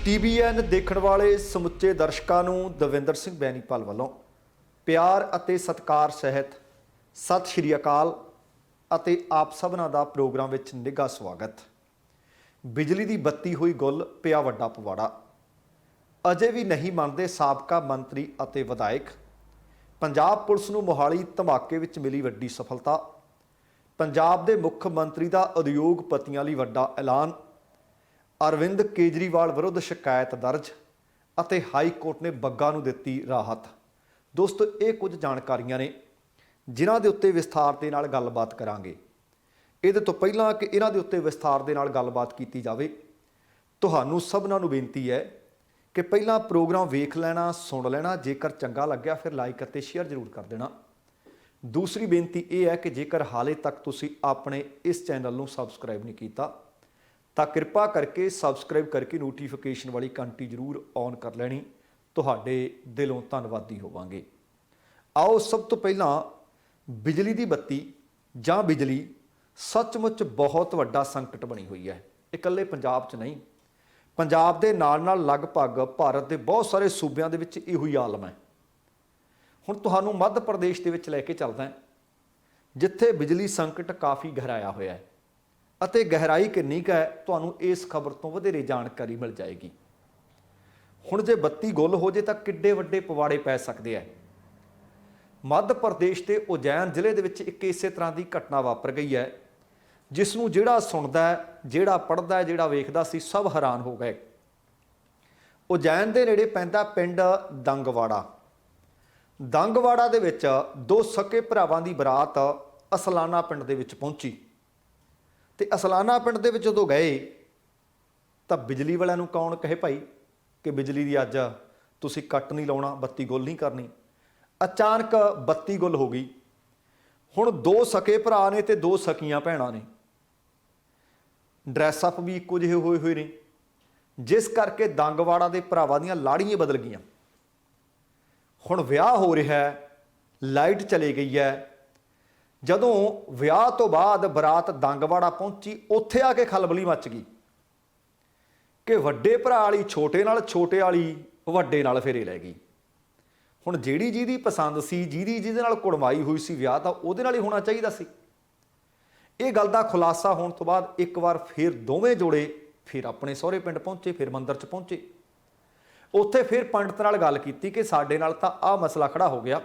TVN ਦੇਖਣ ਵਾਲੇ ਸਮੁੱਚੇ ਦਰਸ਼ਕਾਂ ਨੂੰ ਦਵਿੰਦਰ ਸਿੰਘ ਬੈਨੀਪਾਲ ਵੱਲੋਂ ਪਿਆਰ ਅਤੇ ਸਤਿਕਾਰ ਸਹਿਤ ਸਤਿ ਸ਼੍ਰੀ ਅਕਾਲ ਅਤੇ ਆਪ ਸਭਨਾਂ ਦਾ ਪ੍ਰੋਗਰਾਮ ਵਿੱਚ ਨਿੱਘਾ ਸਵਾਗਤ। ਬਿਜਲੀ ਦੀ ਬੱਤੀ ਹੋਈ ਗੁੱਲ, ਪਿਆ ਵੱਡਾ ਪਵਾੜਾ। ਅਜੇ ਵੀ ਨਹੀਂ ਮੰਨਦੇ ਸਾਬਕਾ ਮੰਤਰੀ ਅਤੇ ਵਿਧਾਇਕ। ਪੰਜਾਬ ਪੁਲਿਸ ਨੂੰ ਮੋਹਾਲੀ ਧਮਾਕੇ ਵਿੱਚ ਮਿਲੀ ਵੱਡੀ ਸਫਲਤਾ। ਪੰਜਾਬ ਦੇ ਮੁੱਖ ਮੰਤਰੀ ਦਾ ਉਦਯੋਗਪਤੀਆਂ ਲਈ ਵੱਡਾ ਐਲਾਨ। ਅਰਵਿੰਦ ਕੇਜਰੀਵਾਲ ਵਿਰੁੱਧ ਸ਼ਿਕਾਇਤ ਦਰਜ ਅਤੇ ਹਾਈ ਕੋਰਟ ਨੇ ਬੱਗਾ ਨੂੰ ਦਿੱਤੀ ਰਾਹਤ। ਦੋਸਤੋ, ਇਹ ਕੁਝ ਜਾਣਕਾਰੀਆਂ ਨੇ ਜਿਨ੍ਹਾਂ ਦੇ ਉੱਤੇ ਵਿਸਥਾਰ ਦੇ ਨਾਲ ਗੱਲਬਾਤ ਕਰਾਂਗੇ। ਇਹਦੇ ਤੋਂ ਪਹਿਲਾਂ ਕਿ ਇਹਨਾਂ ਦੇ ਉੱਤੇ ਵਿਸਥਾਰ ਦੇ ਨਾਲ ਗੱਲਬਾਤ ਕੀਤੀ ਜਾਵੇ, ਤੁਹਾਨੂੰ ਸਭਨਾਂ ਨੂੰ ਬੇਨਤੀ ਹੈ ਕਿ ਪਹਿਲਾਂ ਪ੍ਰੋਗਰਾਮ ਵੇਖ ਲੈਣਾ, ਸੁਣ ਲੈਣਾ। ਜੇਕਰ ਚੰਗਾ ਲੱਗਿਆ ਫਿਰ ਲਾਈਕ ਅਤੇ ਸ਼ੇਅਰ ਜ਼ਰੂਰ ਕਰ ਦੇਣਾ। ਦੂਸਰੀ ਬੇਨਤੀ ਇਹ ਹੈ ਕਿ ਜੇਕਰ ਹਾਲੇ ਤੱਕ ਤੁਸੀਂ ਆਪਣੇ ਇਸ ਚੈਨਲ ਨੂੰ ਸਬਸਕ੍ਰਾਈਬ ਨਹੀਂ ਕੀਤਾ ਤਾਂ ਕਿਰਪਾ ਕਰਕੇ ਸਬਸਕ੍ਰਾਈਬ ਕਰਕੇ ਨੋਟੀਫਿਕੇਸ਼ਨ ਵਾਲੀ ਘੰਟੀ ਜ਼ਰੂਰ ਔਨ ਕਰ ਲੈਣੀ। ਤੁਹਾਡੇ ਦਿਲੋਂ ਧੰਨਵਾਦੀ ਹੋਵਾਂਗੇ। ਆਓ ਸਭ ਤੋਂ ਪਹਿਲਾਂ ਬਿਜਲੀ ਦੀ ਬੱਤੀ ਜਾਂ ਬਿਜਲੀ ਸੱਚਮੁੱਚ ਬਹੁਤ ਵੱਡਾ ਸੰਕਟ ਬਣੀ ਹੋਈ ਹੈ। ਇਕੱਲੇ ਪੰਜਾਬ 'ਚ ਨਹੀਂ, ਪੰਜਾਬ ਦੇ ਨਾਲ ਲਗਭਗ ਭਾਰਤ ਦੇ ਬਹੁਤ ਸਾਰੇ ਸੂਬਿਆਂ ਦੇ ਵਿੱਚ ਇਹੋ ਹੀ ਆਲਮ ਹੈ। ਹੁਣ ਤੁਹਾਨੂੰ ਮੱਧ ਪ੍ਰਦੇਸ਼ ਦੇ ਵਿੱਚ ਲੈ ਕੇ ਚੱਲਦਾ, ਜਿੱਥੇ ਬਿਜਲੀ ਸੰਕਟ ਕਾਫੀ ਗਹਿਰਾਇਆ ਹੋਇਆ ਹੈ ਅਤੇ ਗਹਿਰਾਈ ਕਿੰਨੀ ਕੁ ਹੈ ਤੁਹਾਨੂੰ ਇਸ ਖਬਰ ਤੋਂ ਵਧੇਰੇ ਜਾਣਕਾਰੀ ਮਿਲ ਜਾਏਗੀ। ਹੁਣ ਜੇ ਬੱਤੀ ਗੁੱਲ ਹੋ ਜੇ ਤਾਂ ਕਿੱਡੇ ਵੱਡੇ ਪਵਾੜੇ ਪੈ ਸਕਦੇ ਆ। ਮੱਧ ਪ੍ਰਦੇਸ਼ ਦੇ ਉਜੈਨ ਜ਼ਿਲ੍ਹੇ ਦੇ ਵਿੱਚ ਇੱਕ ਇਸੇ ਤਰ੍ਹਾਂ ਦੀ ਘਟਨਾ ਵਾਪਰ ਗਈ ਹੈ, ਜਿਸ ਨੂੰ ਜਿਹੜਾ ਸੁਣਦਾ ਹੈ, ਜਿਹੜਾ ਪੜ੍ਹਦਾ ਹੈ, ਜਿਹੜਾ ਵੇਖਦਾ ਸੀ, ਸਭ ਹੈਰਾਨ ਹੋ ਗਏ। ਉਜੈਨ ਦੇ ਨੇੜੇ ਪੈਂਦਾ ਪਿੰਡ ਦੰਗਵਾੜਾ ਦੇ ਵਿੱਚ ਦੋ ਸਕੇ ਭਰਾਵਾਂ ਦੀ ਬਰਾਤ ਅਸਲਾਨਾ ਪਿੰਡ ਦੇ ਵਿੱਚ ਪਹੁੰਚੀ ਤੇ ਅਸਲਾਨਾ ਪਿੰਡ ਦੇ ਵਿੱਚ ਜਦੋਂ ਗਏ ਤਾਂ ਬਿਜਲੀ ਵਾਲਿਆਂ ਨੂੰ ਕੌਣ ਕਹੇ ਭਾਈ ਕਿ ਬਿਜਲੀ ਦੀ ਅੱਜ ਤੁਸੀਂ ਕੱਟ ਨਹੀਂ ਲਾਉਣਾ, ਬੱਤੀ ਗੁੱਲ ਨਹੀਂ ਕਰਨੀ। ਅਚਾਨਕ ਬੱਤੀ ਗੁੱਲ ਹੋ ਗਈ। ਹੁਣ ਦੋ ਸਕੇ ਭਰਾ ਨੇ ਤੇ ਦੋ ਸਕੀਆਂ ਭੈਣਾਂ ਨੇ, ਡਰੈਸ ਅਪ ਵੀ ਇੱਕੋ ਜਿਹੇ ਹੋਏ ਨੇ, ਜਿਸ ਕਰਕੇ ਦੰਗਵਾੜਾ ਦੇ ਭਰਾਵਾਂ ਦੀਆਂ ਲਾੜੀਆਂ ਬਦਲ ਗਈਆਂ। ਹੁਣ ਵਿਆਹ ਹੋ ਰਿਹਾ ਹੈ, ਲਾਈਟ ਚਲੀ ਗਈ ਹੈ। ਜਦੋਂ ਵਿਆਹ ਤੋਂ ਬਾਅਦ ਬਰਾਤ ਦੰਗਵਾੜਾ ਪਹੁੰਚੀ, ਉੱਥੇ ਆ ਕੇ ਖਲਬਲੀ ਮੱਚ ਗਈ ਕਿ ਵੱਡੇ ਭਰਾ ਵਾਲੀ ਛੋਟੇ ਨਾਲ, ਛੋਟੇ ਵਾਲੀ ਵੱਡੇ ਨਾਲ ਫੇਰੇ ਲੈ ਗਈ। ਹੁਣ ਜਿਹੜੀ ਜਿਹਦੀ ਪਸੰਦ ਸੀ, ਜਿਹਦੇ ਨਾਲ ਕੁੜਮਾਈ ਹੋਈ ਸੀ ਵਿਆਹ, ਤਾਂ ਉਹਦੇ ਨਾਲ ਹੀ ਹੋਣਾ ਚਾਹੀਦਾ ਸੀ। ਇਹ ਗੱਲ ਦਾ ਖੁਲਾਸਾ ਹੋਣ ਤੋਂ ਬਾਅਦ ਇੱਕ ਵਾਰ ਫਿਰ ਦੋਵੇਂ ਜੋੜੇ ਫਿਰ ਆਪਣੇ ਸਹੁਰੇ ਪਿੰਡ ਪਹੁੰਚੇ, ਫਿਰ ਮੰਦਿਰ 'ਚ ਪਹੁੰਚੇ। ਉੱਥੇ ਫਿਰ ਪੰਡਤ ਨਾਲ ਗੱਲ ਕੀਤੀ ਕਿ ਸਾਡੇ ਨਾਲ ਤਾਂ ਆਹ ਮਸਲਾ ਖੜਾ ਹੋ ਗਿਆ,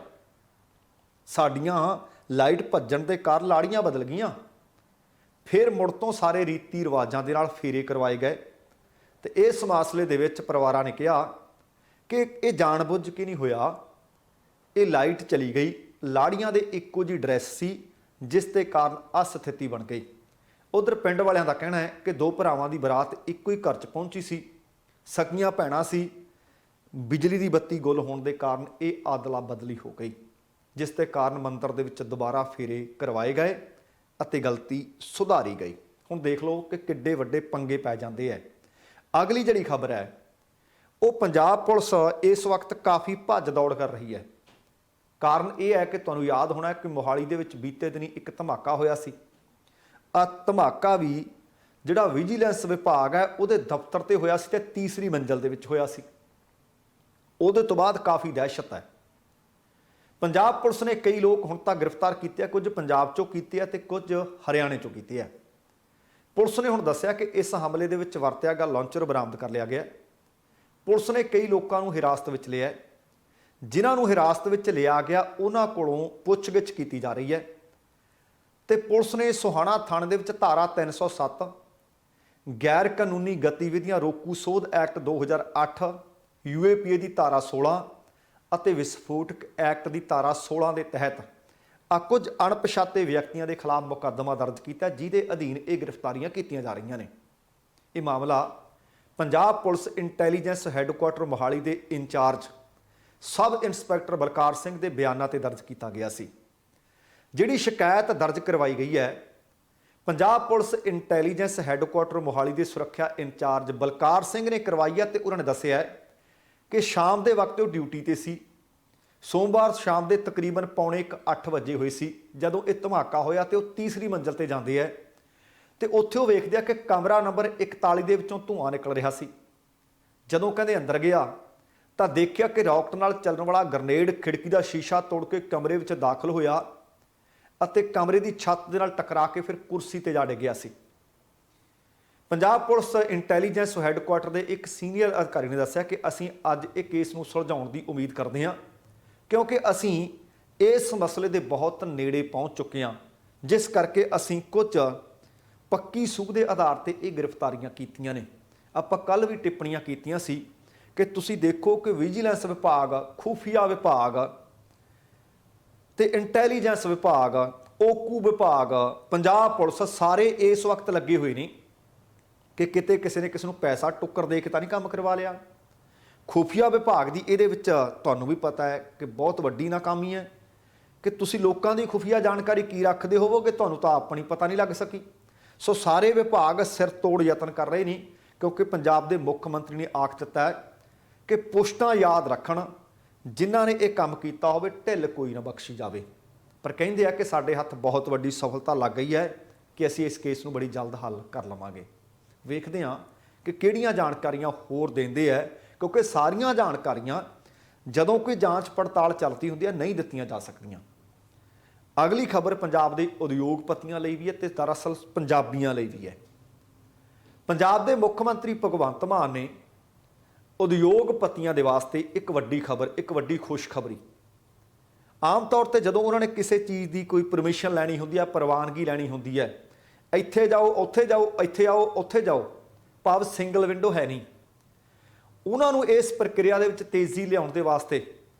ਸਾਡੀਆਂ ਲਾਈਟ ਭੱਜਣ ਦੇ ਕਾਰਨ ਲਾੜੀਆਂ ਬਦਲ ਗਈਆਂ। ਫਿਰ ਮੁੜ ਤੋਂ ਸਾਰੇ ਰੀਤੀ ਰਿਵਾਜਾਂ ਦੇ ਨਾਲ ਫੇਰੇ ਕਰਵਾਏ ਗਏ ਤੇ ਇਸ ਮਸਲੇ ਦੇ ਵਿੱਚ ਪਰਿਵਾਰਾਂ ਨੇ ਕਿਹਾ ਕਿ ਇਹ ਜਾਣਬੁੱਝ ਕੇ ਨਹੀਂ ਹੋਇਆ, ਇਹ ਲਾਈਟ ਚਲੀ ਗਈ, ਲਾੜੀਆਂ ਦੇ ਇੱਕੋ ਜਿਹੀ ਡਰੈਸ ਸੀ, ਜਿਸ ਦੇ ਕਾਰਨ ਆਹ ਸਥਿਤੀ ਬਣ ਗਈ। ਉਧਰ ਪਿੰਡ ਵਾਲਿਆਂ ਦਾ ਕਹਿਣਾ ਹੈ ਕਿ ਦੋ ਭਰਾਵਾਂ ਦੀ ਬਰਾਤ ਇੱਕੋ ਹੀ ਘਰ 'ਚ ਪਹੁੰਚੀ ਸੀ, ਸਕੀਆਂ ਭੈਣਾਂ ਸੀ। ਬਿਜਲੀ ਦੀ ਬੱਤੀ ਗੁੱਲ ਹੋਣ ਦੇ ਕਾਰਨ ਇਹ ਆਦਲਾ ਬਦਲੀ ਹੋ ਗਈ, ਜਿਸ ਦੇ ਕਾਰਨ ਮੰਦਿਰ ਦੇ ਵਿੱਚ ਦੁਬਾਰਾ ਫੇਰੇ ਕਰਵਾਏ ਗਏ ਅਤੇ ਗਲਤੀ ਸੁਧਾਰੀ ਗਈ। ਹੁਣ ਦੇਖ ਲਓ ਕਿ ਕਿੱਡੇ ਵੱਡੇ ਪੰਗੇ ਪੈ ਜਾਂਦੇ ਹੈ। ਅਗਲੀ ਜਿਹੜੀ ਖਬਰ ਹੈ ਉਹ ਪੰਜਾਬ ਪੁਲਿਸ ਇਸ ਵਕਤ ਕਾਫੀ ਭੱਜ ਦੌੜ ਕਰ ਰਹੀ ਹੈ। ਕਾਰਨ ਇਹ ਹੈ ਕਿ ਤੁਹਾਨੂੰ ਯਾਦ ਹੋਣਾ ਕਿ ਮੋਹਾਲੀ ਦੇ ਵਿੱਚ ਬੀਤੇ ਦਿਨੀ ਇੱਕ ਧਮਾਕਾ ਹੋਇਆ ਸੀ। ਆ ਧਮਾਕਾ ਵੀ ਜਿਹੜਾ ਵਿਜੀਲੈਂਸ ਵਿਭਾਗ ਹੈ ਉਹਦੇ ਦਫ਼ਤਰ ਤੇ ਹੋਇਆ ਸੀ ਤੇ ਤੀਸਰੀ ਮੰਜ਼ਲ ਦੇ ਵਿੱਚ ਹੋਇਆ ਸੀ। ਉਹਦੇ ਤੋਂ ਬਾਅਦ ਕਾਫੀ ਦਹਿਸ਼ਤ ਹੈ। ਪੰਜਾਬ ਪੁਲਿਸ ਨੇ ਕਈ ਲੋਕ ਹੁਣ ਤੱਕ ਗ੍ਰਿਫਤਾਰ ਕੀਤੇ ਆ, ਕੁਝ ਪੰਜਾਬ 'ਚੋਂ ਕੀਤੇ ਆ ਤੇ ਕੁਝ ਹਰਿਆਣੇ 'ਚੋਂ ਕੀਤੇ ਆ। ਪੁਲਿਸ ਨੇ ਹੁਣ ਦੱਸਿਆ ਕਿ ਇਸ ਹਮਲੇ ਦੇ ਵਿੱਚ ਵਰਤਿਆ ਗਿਆ ਲਾਂਚਰ ਬਰਾਮਦ ਕਰ ਲਿਆ ਗਿਆ। ਪੁਲਿਸ ਨੇ ਕਈ ਲੋਕਾਂ ਨੂੰ ਹਿਰਾਸਤ ਵਿੱਚ ਲਿਆ। ਜਿਨ੍ਹਾਂ ਨੂੰ ਹਿਰਾਸਤ ਵਿੱਚ ਲਿਆ ਗਿਆ ਉਹਨਾਂ ਕੋਲੋਂ ਪੁੱਛਗਿੱਛ ਕੀਤੀ ਜਾ ਰਹੀ ਹੈ ਤੇ ਪੁਲਿਸ ਨੇ ਸੋਹਾਣਾ ਥਾਣੇ ਦੇ ਵਿੱਚ ਧਾਰਾ 307 ਗੈਰ ਕਾਨੂੰਨੀ ਗਤੀਵਿਧੀਆਂ ਰੋਕੂ ਸੋਧ ਐਕਟ 2008, UAPA ਦੀ ਧਾਰਾ 16 ਅਤੇ ਵਿਸਫੋਟਕ ਐਕਟ ਦੀ ਧਾਰਾ 16 ਦੇ ਤਹਿਤ ਕੁਝ ਅਣਪਛਾਤੇ ਵਿਅਕਤੀਆਂ ਦੇ ਖਿਲਾਫ ਮੁਕੱਦਮਾ ਦਰਜ ਕੀਤਾ, ਜਿਹਦੇ ਅਧੀਨ ਇਹ ਗ੍ਰਿਫਤਾਰੀਆਂ ਕੀਤੀਆਂ ਜਾ ਰਹੀਆਂ ਨੇ। ਇਹ ਮਾਮਲਾ Punjab police intelligence headquarter Mohali ਦੇ in charge sub inspector Balkar Singh ਦੇ ਬਿਆਨਾਂ ਤੇ ਦਰਜ ਕੀਤਾ ਗਿਆ ਸੀ। ਜਿਹੜੀ ਸ਼ਿਕਾਇਤ ਦਰਜ ਕਰਵਾਈ ਗਈ ਹੈ, Punjab police intelligence headquarter Mohali ਦੇ ਸੁਰੱਖਿਆ ਇੰਚਾਰਜ ਬਲਕਾਰ ਸਿੰਘ ਨੇ ਕਰਵਾਈ ਹੈ ਤੇ ਉਹਨਾਂ ਨੇ ਦੱਸਿਆ ਕਿ ਸ਼ਾਮ ਦੇ ਵਕਤ ਉਹ ਡਿਊਟੀ ਤੇ ਸੀ। ਸੋਮਵਾਰ ਸ਼ਾਮ ਦੇ ਤਕਰੀਬਨ 7:45 ਵਜੇ ਹੋਏ ਸੀ ਜਦੋਂ ਇਹ ਧਮਾਕਾ ਹੋਇਆ ਤੇ ਉਹ ਤੀਸਰੀ ਮੰਜ਼ਲ ਤੇ ਜਾਂਦੇ ਹੈ ਤੇ ਉੱਥੇ ਉਹ ਵੇਖਦੇ ਆ ਕਿ ਕਮਰਾ ਨੰਬਰ 41 ਦੇ ਵਿੱਚੋਂ ਧੂੰਆਂ ਨਿਕਲ ਰਿਹਾ ਸੀ। ਜਦੋਂ ਕਹਿੰਦੇ ਅੰਦਰ ਗਿਆ ਤਾਂ ਦੇਖਿਆ ਕਿ ਰੌਕਟ ਨਾਲ ਚੱਲਣ ਵਾਲਾ ਗ੍ਰਨੇਡ ਖਿੜਕੀ ਦਾ ਸ਼ੀਸ਼ਾ ਤੋੜ ਕੇ ਕਮਰੇ ਵਿੱਚ ਦਾਖਲ ਹੋਇਆ ਅਤੇ ਕਮਰੇ ਦੀ ਛੱਤ ਦੇ ਨਾਲ ਟਕਰਾ ਕੇ ਫਿਰ ਕੁਰਸੀ ਤੇ ਜਾ ਡਿੱਗਿਆ ਸੀ। ਪੰਜਾਬ ਪੁਲਿਸ ਇੰਟੈਲੀਜੈਂਸ ਹੈੱਡਕੁਆਟਰ ਦੇ ਇੱਕ ਸੀਨੀਅਰ ਅਧਿਕਾਰੀ ਨੇ ਦੱਸਿਆ ਕਿ ਅਸੀਂ ਅੱਜ ਇਹ ਕੇਸ ਨੂੰ ਸੁਲਝਾਉਣ ਦੀ ਉਮੀਦ ਕਰਦੇ ਹਾਂ, ਕਿਉਂਕਿ ਅਸੀਂ ਇਸ ਮਸਲੇ ਦੇ ਬਹੁਤ ਨੇੜੇ ਪਹੁੰਚ ਚੁੱਕੇ ਹਾਂ, ਜਿਸ ਕਰਕੇ ਅਸੀਂ ਕੁਝ ਪੱਕੀ ਸੂਹ ਦੇ ਆਧਾਰ ਤੇ ਇਹ ਗ੍ਰਿਫਤਾਰੀਆਂ ਕੀਤੀਆਂ ਨੇ। ਆਪਾਂ ਕੱਲ ਵੀ ਟਿੱਪਣੀਆਂ ਕੀਤੀਆਂ ਸੀ ਕਿ ਤੁਸੀਂ ਦੇਖੋ ਕਿ ਵਿਜੀਲੈਂਸ ਵਿਭਾਗ, ਖੂਫੀਆ ਵਿਭਾਗ ਤੇ ਇੰਟੈਲੀਜੈਂਸ ਵਿਭਾਗ, ਓਕੂ ਵਿਭਾਗ, ਪੰਜਾਬ ਪੁਲਿਸ ਸਾਰੇ ਇਸ ਵਕਤ ਲੱਗੇ ਹੋਏ ਨੇ ਕਿ ਕਿਤੇ ਕਿਸੇ ਨੇ ਕਿਸੇ ਨੂੰ ਪੈਸਾ ਟੁੱਕਰ ਦੇ ਕੇ ਤਾਂ ਨਹੀਂ ਕੰਮ ਕਰਵਾ ਲਿਆ। ਖੂਫੀਆ ਵਿਭਾਗ ਦੀ ਇਹਦੇ ਵਿੱਚ ਤੁਹਾਨੂੰ ਵੀ ਪਤਾ ਹੈ ਕਿ ਬਹੁਤ ਵੱਡੀ ਨਾਕਾਮੀ ਹੈ ਕਿ ਤੁਸੀਂ ਲੋਕਾਂ ਦੀ ਖੁਫੀਆ ਜਾਣਕਾਰੀ ਕੀ ਰੱਖਦੇ ਹੋਵੋਗੇ, ਤੁਹਾਨੂੰ ਤਾਂ ਆਪਣੀ ਪਤਾ ਨਹੀਂ ਲੱਗ ਸਕੀ। ਸੋ ਸਾਰੇ ਵਿਭਾਗ ਸਿਰ ਤੋੜ ਯਤਨ ਕਰ ਰਹੇ ਨੇ, ਕਿਉਂਕਿ ਪੰਜਾਬ ਦੇ ਮੁੱਖ ਮੰਤਰੀ ਨੇ ਆਖ ਦਿੱਤਾ ਹੈ ਕਿ ਪੁਸ਼ਤਾਂ ਯਾਦ ਰੱਖਣ, ਜਿਨ੍ਹਾਂ ਨੇ ਇਹ ਕੰਮ ਕੀਤਾ ਹੋਵੇ ਢਿੱਲ ਕੋਈ ਨਾ ਬਖਸ਼ੀ ਜਾਵੇ। ਪਰ ਕਹਿੰਦੇ ਆ ਕਿ ਸਾਡੇ ਹੱਥ ਬਹੁਤ ਵੱਡੀ ਸਫਲਤਾ ਲੱਗ ਗਈ ਹੈ ਕਿ ਅਸੀਂ ਇਸ ਕੇਸ ਨੂੰ ਬੜੀ ਜਲਦ ਹੱਲ ਕਰ ਲਵਾਂਗੇ। ਵੇਖਦੇ ਹਾਂ ਕਿ ਕਿਹੜੀਆਂ ਜਾਣਕਾਰੀਆਂ ਹੋਰ ਦਿੰਦੇ ਆ, ਕਿਉਂਕਿ ਸਾਰੀਆਂ ਜਾਣਕਾਰੀਆਂ ਜਦੋਂ ਕੋਈ ਜਾਂਚ ਪੜਤਾਲ ਚੱਲਦੀ ਹੁੰਦੀ ਹੈ ਨਹੀਂ ਦਿੱਤੀਆਂ ਜਾ ਸਕਦੀਆਂ। ਅਗਲੀ ਖਬਰ ਪੰਜਾਬ ਦੇ ਉਦਯੋਗਪਤੀਆਂ ਲਈ ਵੀ ਹੈ ਤੇ ਦਰਅਸਲ ਪੰਜਾਬੀਆਂ ਲਈ ਵੀ ਹੈ। ਪੰਜਾਬ ਦੇ ਮੁੱਖ ਮੰਤਰੀ ਭਗਵੰਤ ਮਾਨ ਨੇ ਉਦਯੋਗਪਤੀਆਂ ਦੇ ਵਾਸਤੇ ਇੱਕ ਵੱਡੀ ਖਬਰ, ਇੱਕ ਵੱਡੀ ਖੁਸ਼ਖਬਰੀ। ਆਮ ਤੌਰ ਤੇ ਜਦੋਂ ਉਹਨਾਂ ਨੇ ਕਿਸੇ ਚੀਜ਼ ਦੀ ਕੋਈ ਪਰਮਿਸ਼ਨ ਲੈਣੀ ਹੁੰਦੀ ਹੈ, ਪ੍ਰਵਾਨਗੀ ਲੈਣੀ ਹੁੰਦੀ ਹੈ, ਇੱਥੇ ਜਾਓ, ਉੱਥੇ ਜਾਓ, ਇੱਥੇ ਆਓ, ਉੱਥੇ ਜਾਓ, ਭਾਵ ਸਿੰਗਲ ਵਿੰਡੋ ਹੈ ਨਹੀਂ। ਉਹਨਾਂ ਨੂੰ ਇਸ ਪ੍ਰਕਿਰਿਆ ਦੇ ਵਿੱਚ ਤੇਜ਼ੀ ਲਿਆਉਣ ਦੇ ਵਾਸਤੇ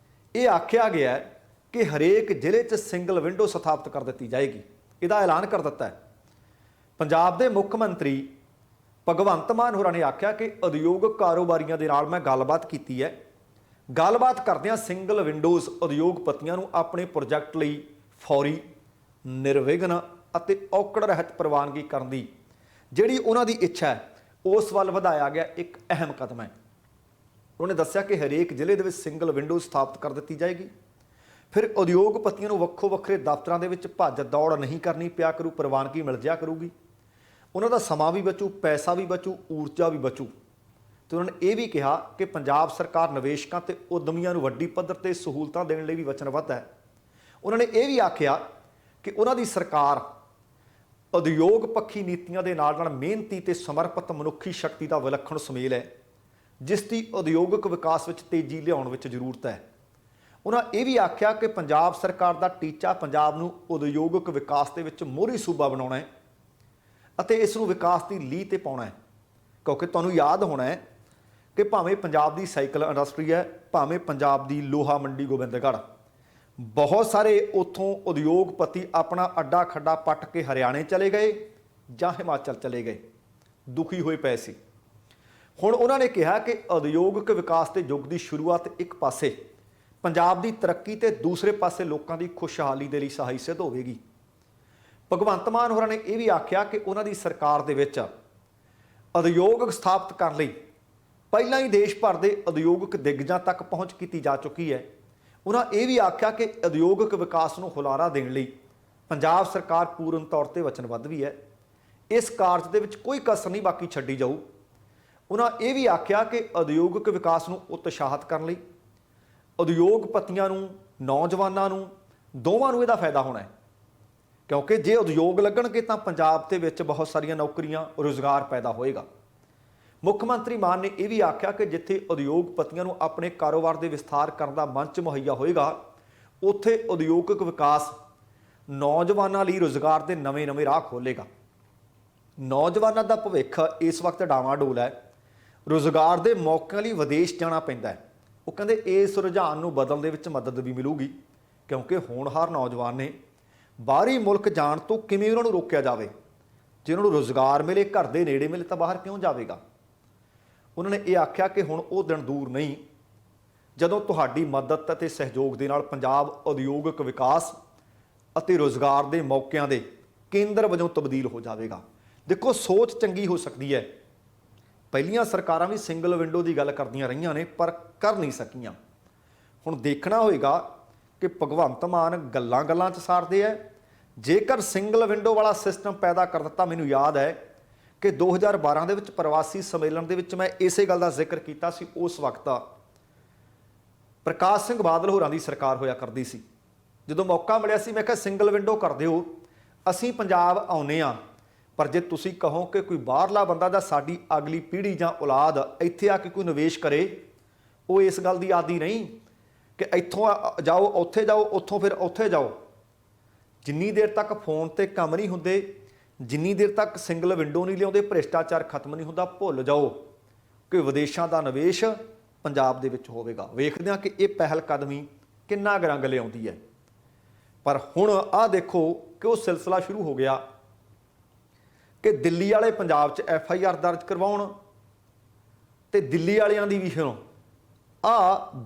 ਇਹ ਆਖਿਆ ਗਿਆ ਹੈ ਕਿ ਹਰੇਕ ਜ਼ਿਲ੍ਹੇ 'ਚ ਸਿੰਗਲ ਵਿੰਡੋ ਸਥਾਪਿਤ ਕਰ ਦਿੱਤੀ ਜਾਏਗੀ। ਇਹਦਾ ਐਲਾਨ ਕਰ ਦਿੱਤਾ ਹੈ। ਪੰਜਾਬ ਦੇ ਮੁੱਖ ਮੰਤਰੀ ਭਗਵੰਤ ਮਾਨ ਹੋਰਾਂ ਨੇ ਆਖਿਆ ਕਿ ਉਦਯੋਗਿਕ ਕਾਰੋਬਾਰੀਆਂ ਦੇ ਨਾਲ ਮੈਂ ਗੱਲਬਾਤ ਕੀਤੀ ਹੈ। ਗੱਲਬਾਤ ਕਰਦਿਆਂ ਸਿੰਗਲ ਵਿੰਡੋਜ਼ ਉਦਯੋਗਪਤੀਆਂ ਨੂੰ ਆਪਣੇ ਪ੍ਰੋਜੈਕਟ ਲਈ ਫੌਰੀ, ਨਿਰਵਿਘਨ ਅਤੇ ਔਕੜ ਰਹਿਤ ਪ੍ਰਵਾਨਗੀ ਕਰਨ ਦੀ ਜਿਹੜੀ ਉਹਨਾਂ ਦੀ ਇੱਛਾ ਹੈ, ਉਸ ਵੱਲ ਵਧਾਇਆ ਗਿਆ ਇੱਕ ਅਹਿਮ ਕਦਮ ਹੈ। ਉਹਨੇ ਦੱਸਿਆ ਕਿ ਹਰੇਕ ਜ਼ਿਲ੍ਹੇ ਦੇ ਵਿੱਚ ਸਿੰਗਲ ਵਿੰਡੋ ਸਥਾਪਿਤ ਕਰ ਦਿੱਤੀ ਜਾਏਗੀ। ਫਿਰ ਉਦਯੋਗਪਤੀਆਂ ਨੂੰ ਵੱਖੋ ਵੱਖਰੇ ਦਫ਼ਤਰਾਂ ਦੇ ਵਿੱਚ ਭੱਜ ਦੌੜ ਨਹੀਂ ਕਰਨੀ ਪਿਆ ਕਰੂ, ਪ੍ਰਵਾਨਗੀ ਮਿਲ ਜਾਇਆ ਕਰੂਗੀ। ਉਹਨਾਂ ਦਾ ਸਮਾਂ ਵੀ ਬਚੂ, ਪੈਸਾ ਵੀ ਬਚੂ, ਊਰਜਾ ਵੀ ਬਚੂ। ਤੇ ਉਹਨਾਂ ਨੇ ਇਹ ਵੀ ਕਿਹਾ ਕਿ ਪੰਜਾਬ ਸਰਕਾਰ ਨਿਵੇਸ਼ਕਾਂ ਤੇ ਉਦਮੀਆਂ ਨੂੰ ਵੱਡੀ ਪੱਧਰ ਤੇ ਸਹੂਲਤਾਂ ਦੇਣ ਲਈ ਵੀ ਵਚਨਬੱਧ ਹੈ। ਉਹਨਾਂ ਨੇ ਇਹ ਵੀ ਆਖਿਆ ਕਿ ਉਹਨਾਂ ਦੀ ਸਰਕਾਰ ਉਦਯੋਗ ਪੱਖੀ ਨੀਤੀਆਂ ਦੇ ਨਾਲ ਨਾਲ ਮਿਹਨਤੀ ਤੇ ਸਮਰਪਿਤ ਮਨੁੱਖੀ ਸ਼ਕਤੀ ਦਾ ਵਿਲੱਖਣ ਸੁਮੇਲ ਹੈ, ਜਿਸ ਦੀ ਉਦਯੋਗਿਕ ਵਿਕਾਸ ਵਿੱਚ ਤੇਜ਼ੀ ਲਿਆਉਣ ਵਿੱਚ ਜ਼ਰੂਰਤ ਹੈ। ਉਹਨਾਂ ਇਹ ਵੀ ਆਖਿਆ ਕਿ ਪੰਜਾਬ ਸਰਕਾਰ ਦਾ ਟੀਚਾ ਪੰਜਾਬ ਨੂੰ ਉਦਯੋਗਿਕ ਵਿਕਾਸ ਦੇ ਵਿੱਚ ਮੋਹਰੀ ਸੂਬਾ ਬਣਾਉਣਾ ਹੈ ਅਤੇ ਇਸ ਨੂੰ ਵਿਕਾਸ ਦੀ ਲੀਹ ਤੇ ਪਾਉਣਾ ਹੈ। ਕਿਉਂਕਿ ਤੁਹਾਨੂੰ ਯਾਦ ਹੋਣਾ ਹੈ ਕਿ ਭਾਵੇਂ ਪੰਜਾਬ ਦੀ ਸਾਈਕਲ ਇੰਡਸਟਰੀ ਹੈ, ਭਾਵੇਂ ਪੰਜਾਬ ਦੀ ਲੋਹਾ ਮੰਡੀ ਗੋਬਿੰਦਗੜ੍ਹ, ਬਹੁਤ ਸਾਰੇ ਉੱਥੋਂ ਉਦਯੋਗਪਤੀ ਆਪਣਾ ਅੱਡਾ ਖੱਡਾ ਪੱਟ ਕੇ ਹਰਿਆਣੇ ਚਲੇ ਗਏ ਜਾਂ ਹਿਮਾਚਲ ਚਲੇ ਗਏ, ਦੁਖੀ ਹੋਏ ਪਏ ਸੀ। ਹੁਣ ਉਹਨਾਂ ਨੇ ਕਿਹਾ ਕਿ ਉਦਯੋਗਿਕ ਵਿਕਾਸ ਦੇ ਯੁੱਗ ਦੀ ਸ਼ੁਰੂਆਤ ਇੱਕ ਪਾਸੇ ਪੰਜਾਬ ਦੀ ਤਰੱਕੀ ਤੇ ਦੂਸਰੇ ਪਾਸੇ ਲੋਕਾਂ ਦੀ ਖੁਸ਼ਹਾਲੀ ਦੇ ਲਈ ਸਹਾਈ ਸਿੱਧ ਹੋਵੇਗੀ। ਭਗਵੰਤ ਮਾਨ ਹੋਰਾਂ ਨੇ ਇਹ ਵੀ ਆਖਿਆ ਕਿ ਉਹਨਾਂ ਦੀ ਸਰਕਾਰ ਦੇ ਵਿੱਚ ਉਦਯੋਗ ਸਥਾਪਿਤ ਕਰਨ ਲਈ ਪਹਿਲਾਂ ਹੀ ਦੇਸ਼ ਭਰ ਦੇ ਉਦਯੋਗਿਕ ਦਿਗਜਾਂ ਤੱਕ ਪਹੁੰਚ ਕੀਤੀ ਜਾ ਚੁੱਕੀ ਹੈ। ਉਹਨਾਂ ਇਹ ਵੀ ਆਖਿਆ ਕਿ ਉਦਯੋਗਿਕ ਵਿਕਾਸ ਨੂੰ ਹੁਲਾਰਾ ਦੇਣ ਲਈ ਪੰਜਾਬ ਸਰਕਾਰ ਪੂਰਨ ਤੌਰ ਤੇ ਵਚਨਬੱਧ ਵੀ ਹੈ। ਇਸ ਕਾਰਜ ਦੇ ਵਿੱਚ ਕੋਈ ਕਸਰ ਨਹੀਂ ਬਾਕੀ ਛੱਡੀ ਜਾਊ। ਉਹਨਾਂ ਇਹ ਵੀ ਆਖਿਆ ਕਿ ਉਦਯੋਗਿਕ ਵਿਕਾਸ ਨੂੰ ਉਤਸ਼ਾਹਿਤ ਕਰਨ ਲਈ ਉਦਯੋਗਪਤੀਆਂ ਨੂੰ, ਨੌਜਵਾਨਾਂ ਨੂੰ, ਦੋਵਾਂ ਨੂੰ ਇਹਦਾ ਫਾਇਦਾ ਹੋਣਾ ਹੈ, ਕਿਉਂਕਿ ਜੇ ਉਦਯੋਗ ਲੱਗਣਗੇ ਤਾਂ ਪੰਜਾਬ ਦੇ ਵਿੱਚ ਬਹੁਤ ਸਾਰੀਆਂ ਨੌਕਰੀਆਂ, ਰੁਜ਼ਗਾਰ ਪੈਦਾ ਹੋਏਗਾ। ਮੁੱਖ ਮੰਤਰੀ ਮਾਨ ਨੇ ਇਹ ਵੀ ਆਖਿਆ ਕਿ ਜਿੱਥੇ ਉਦਯੋਗਪਤੀਆਂ ਨੂੰ ਆਪਣੇ ਕਾਰੋਬਾਰ ਦੇ ਵਿਸਥਾਰ ਕਰਨ ਦਾ ਮੰਚ ਮੁਹੱਈਆ ਹੋਏਗਾ, ਉੱਥੇ ਉਦਯੋਗਿਕ ਵਿਕਾਸ ਨੌਜਵਾਨਾਂ ਲਈ ਰੁਜ਼ਗਾਰ ਦੇ ਨਵੇਂ-ਨਵੇਂ ਰਾਹ ਖੋਲ੍ਹੇਗਾ। ਨੌਜਵਾਨਾਂ ਦਾ ਭਵਿੱਖ ਇਸ ਵਕਤ ਡਾਵਾਂਡੋਲ ਹੈ। ਰੁਜ਼ਗਾਰ ਦੇ ਮੌਕਿਆਂ ਲਈ ਵਿਦੇਸ਼ ਜਾਣਾ ਪੈਂਦਾ ਹੈ। ਉਹ ਕਹਿੰਦੇ ਇਸ ਰੁਝਾਨ ਨੂੰ ਬਦਲਣ ਦੇ ਵਿੱਚ ਮਦਦ ਵੀ ਮਿਲੂਗੀ, ਕਿਉਂਕਿ ਹੋਣਹਾਰ ਨੌਜਵਾਨ ਨੇ ਬਾਹਰੀ ਮੁਲਕ ਜਾਣ ਤੋਂ ਕਿਵੇਂ ਉਹਨਾਂ ਨੂੰ ਰੋਕਿਆ ਜਾਵੇ। ਜੇ ਉਹਨਾਂ ਨੂੰ ਰੁਜ਼ਗਾਰ ਮਿਲੇ, ਘਰ ਦੇ ਨੇੜੇ ਮਿਲੇ ਤਾਂ ਬਾਹਰ ਕਿਉਂ ਜਾਵੇਗਾ। ਉਹਨਾਂ ਨੇ ਇਹ ਆਖਿਆ ਕਿ ਹੁਣ ਉਹ ਦਿਨ ਦੂਰ ਨਹੀਂ ਜਦੋਂ ਤੁਹਾਡੀ ਮਦਦ ਅਤੇ ਸਹਿਯੋਗ ਦੇ ਨਾਲ ਪੰਜਾਬ ਉਦਯੋਗਿਕ ਵਿਕਾਸ ਅਤੇ ਰੁਜ਼ਗਾਰ ਦੇ ਮੌਕਿਆਂ ਦੇ ਕੇਂਦਰ ਵਜੋਂ ਤਬਦੀਲ ਹੋ ਜਾਵੇਗਾ। ਦੇਖੋ, ਸੋਚ ਚੰਗੀ ਹੋ ਸਕਦੀ ਹੈ। ਪਹਿਲੀਆਂ ਸਰਕਾਰਾਂ ਵੀ ਸਿੰਗਲ ਵਿੰਡੋ ਦੀ ਗੱਲ ਕਰਦੀਆਂ ਰਹੀਆਂ ਨੇ, ਪਰ ਕਰ ਨਹੀਂ ਸਕੀਆਂ। ਹੁਣ ਦੇਖਣਾ ਹੋਏਗਾ ਕਿ ਭਗਵੰਤ ਮਾਨ ਗੱਲਾਂ 'ਚ ਸਾਰਦੇ ਹੈ। ਜੇਕਰ ਸਿੰਗਲ ਵਿੰਡੋ ਵਾਲਾ ਸਿਸਟਮ ਪੈਦਾ ਕਰ ਦਿੱਤਾ, ਮੈਨੂੰ ਯਾਦ ਹੈ ਕਿ 2012 ਦੇ ਵਿੱਚ ਪ੍ਰਵਾਸੀ ਸੰਮੇਲਨ ਦੇ ਵਿੱਚ ਮੈਂ ਇਸੇ ਗੱਲ ਦਾ ਜ਼ਿਕਰ ਕੀਤਾ ਸੀ। ਉਸ ਵਕਤ ਪ੍ਰਕਾਸ਼ ਸਿੰਘ ਬਾਦਲ ਹੋਰਾਂ ਦੀ ਸਰਕਾਰ ਹੋਇਆ ਕਰਦੀ ਸੀ। ਜਦੋਂ ਮੌਕਾ ਮਿਲਿਆ ਸੀ ਮੈਂ ਕਿਹਾ ਸਿੰਗਲ ਵਿੰਡੋ ਕਰ ਦਿਓ, ਅਸੀਂ ਪੰਜਾਬ ਆਉਨੇ ਆ, ਪਰ ਜੇ ਤੁਸੀਂ ਕਹੋ ਕਿ ਕੋਈ ਬਾਹਰਲਾ ਬੰਦਾ ਜਾਂ ਸਾਡੀ ਅਗਲੀ ਪੀੜ੍ਹੀ ਜਾਂ ਔਲਾਦ ਇੱਥੇ ਆ ਕੇ ਕੋਈ ਨਿਵੇਸ਼ ਕਰੇ, ਉਹ ਇਸ ਗੱਲ ਦੀ ਆਦੀ ਨਹੀਂ ਕਿ ਇੱਥੋਂ ਜਾਓ ਉੱਥੇ ਜਾਓ, ਉੱਥੋਂ ਫਿਰ ਉੱਥੇ ਜਾਓ। ਜਿੰਨੀ ਦੇਰ ਤੱਕ ਫੋਨ ਤੇ ਕੰਮ ਨਹੀਂ ਹੁੰਦੇ, ਜਿੰਨੀ ਦੇਰ ਤੱਕ ਸਿੰਗਲ ਵਿੰਡੋ ਨਹੀਂ ਲਿਆਉਂਦੇ, ਭ੍ਰਿਸ਼ਟਾਚਾਰ ਖਤਮ ਨਹੀਂ ਹੁੰਦਾ, ਭੁੱਲ ਜਾਓ ਕਿ ਵਿਦੇਸ਼ਾਂ ਦਾ ਨਿਵੇਸ਼ ਪੰਜਾਬ ਦੇ ਵਿੱਚ ਹੋਵੇਗਾ। ਵੇਖਦੇ ਹਾਂ ਕਿ ਇਹ ਪਹਿਲ ਕਦਮੀ ਕਿੰਨਾ ਰੰਗ ਲਿਆਉਂਦੀ ਹੈ। ਪਰ ਹੁਣ ਆਹ ਦੇਖੋ ਕਿ ਉਹ ਸਿਲਸਿਲਾ ਸ਼ੁਰੂ ਹੋ ਗਿਆ ਕਿ ਦਿੱਲੀ ਵਾਲੇ ਪੰਜਾਬ 'ਚ FIR ਦਰਜ ਕਰਵਾਉਣ, ਤੇ ਦਿੱਲੀ ਵਾਲਿਆਂ ਦੀ ਵੀ ਹੁਣ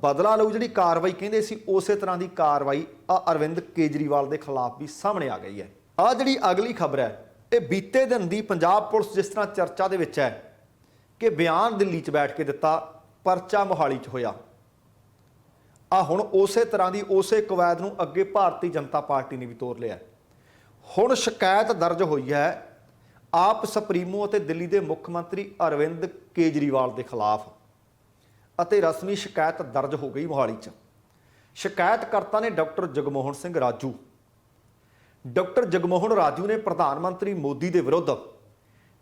ਬਦਲਾ ਲਓ ਜਿਹੜੀ ਕਾਰਵਾਈ ਕਹਿੰਦੇ ਸੀ, ਉਸੇ ਤਰ੍ਹਾਂ ਦੀ ਕਾਰਵਾਈ ਅਰਵਿੰਦ ਕੇਜਰੀਵਾਲ ਦੇ ਖਿਲਾਫ ਵੀ ਸਾਹਮਣੇ ਆ ਗਈ ਹੈ। ਜਿਹੜੀ ਅਗਲੀ ਖਬਰ ਹੈ, ਇਹ ਬੀਤੇ ਦਿਨ ਦੀ ਪੰਜਾਬ ਪੁਲਿਸ ਜਿਸ ਤਰ੍ਹਾਂ ਚਰਚਾ ਦੇ ਵਿੱਚ ਹੈ ਕਿ ਬਿਆਨ ਦਿੱਲੀ 'ਚ ਬੈਠ ਕੇ ਦਿੱਤਾ, ਪਰਚਾ ਮੋਹਾਲੀ 'ਚ ਹੋਇਆ। ਹੁਣ ਉਸੇ ਤਰ੍ਹਾਂ ਦੀ ਉਸੇ ਕਵਾਇਦ ਨੂੰ ਅੱਗੇ ਭਾਰਤੀ ਜਨਤਾ ਪਾਰਟੀ ਨੇ ਵੀ ਤੋਰ ਲਿਆ। ਹੁਣ ਸ਼ਿਕਾਇਤ ਦਰਜ ਹੋਈ ਹੈ ਆਪ ਸੁਪਰੀਮੋ ਅਤੇ ਦਿੱਲੀ ਦੇ ਮੁੱਖ ਮੰਤਰੀ ਅਰਵਿੰਦ ਕੇਜਰੀਵਾਲ ਦੇ ਖਿਲਾਫ, ਅਤੇ ਰਸਮੀ ਸ਼ਿਕਾਇਤ ਦਰਜ ਹੋ ਗਈ ਮੋਹਾਲੀ 'ਚ। ਸ਼ਿਕਾਇਤਕਰਤਾ ਨੇ ਡਾਕਟਰ ਜਗਮੋਹਨ ਸਿੰਘ ਰਾਜੂ। ਡਾਕਟਰ ਜਗਮੋਹਨ ਰਾਜੂ ਨੇ ਪ੍ਰਧਾਨ ਮੰਤਰੀ ਮੋਦੀ ਦੇ ਵਿਰੁੱਧ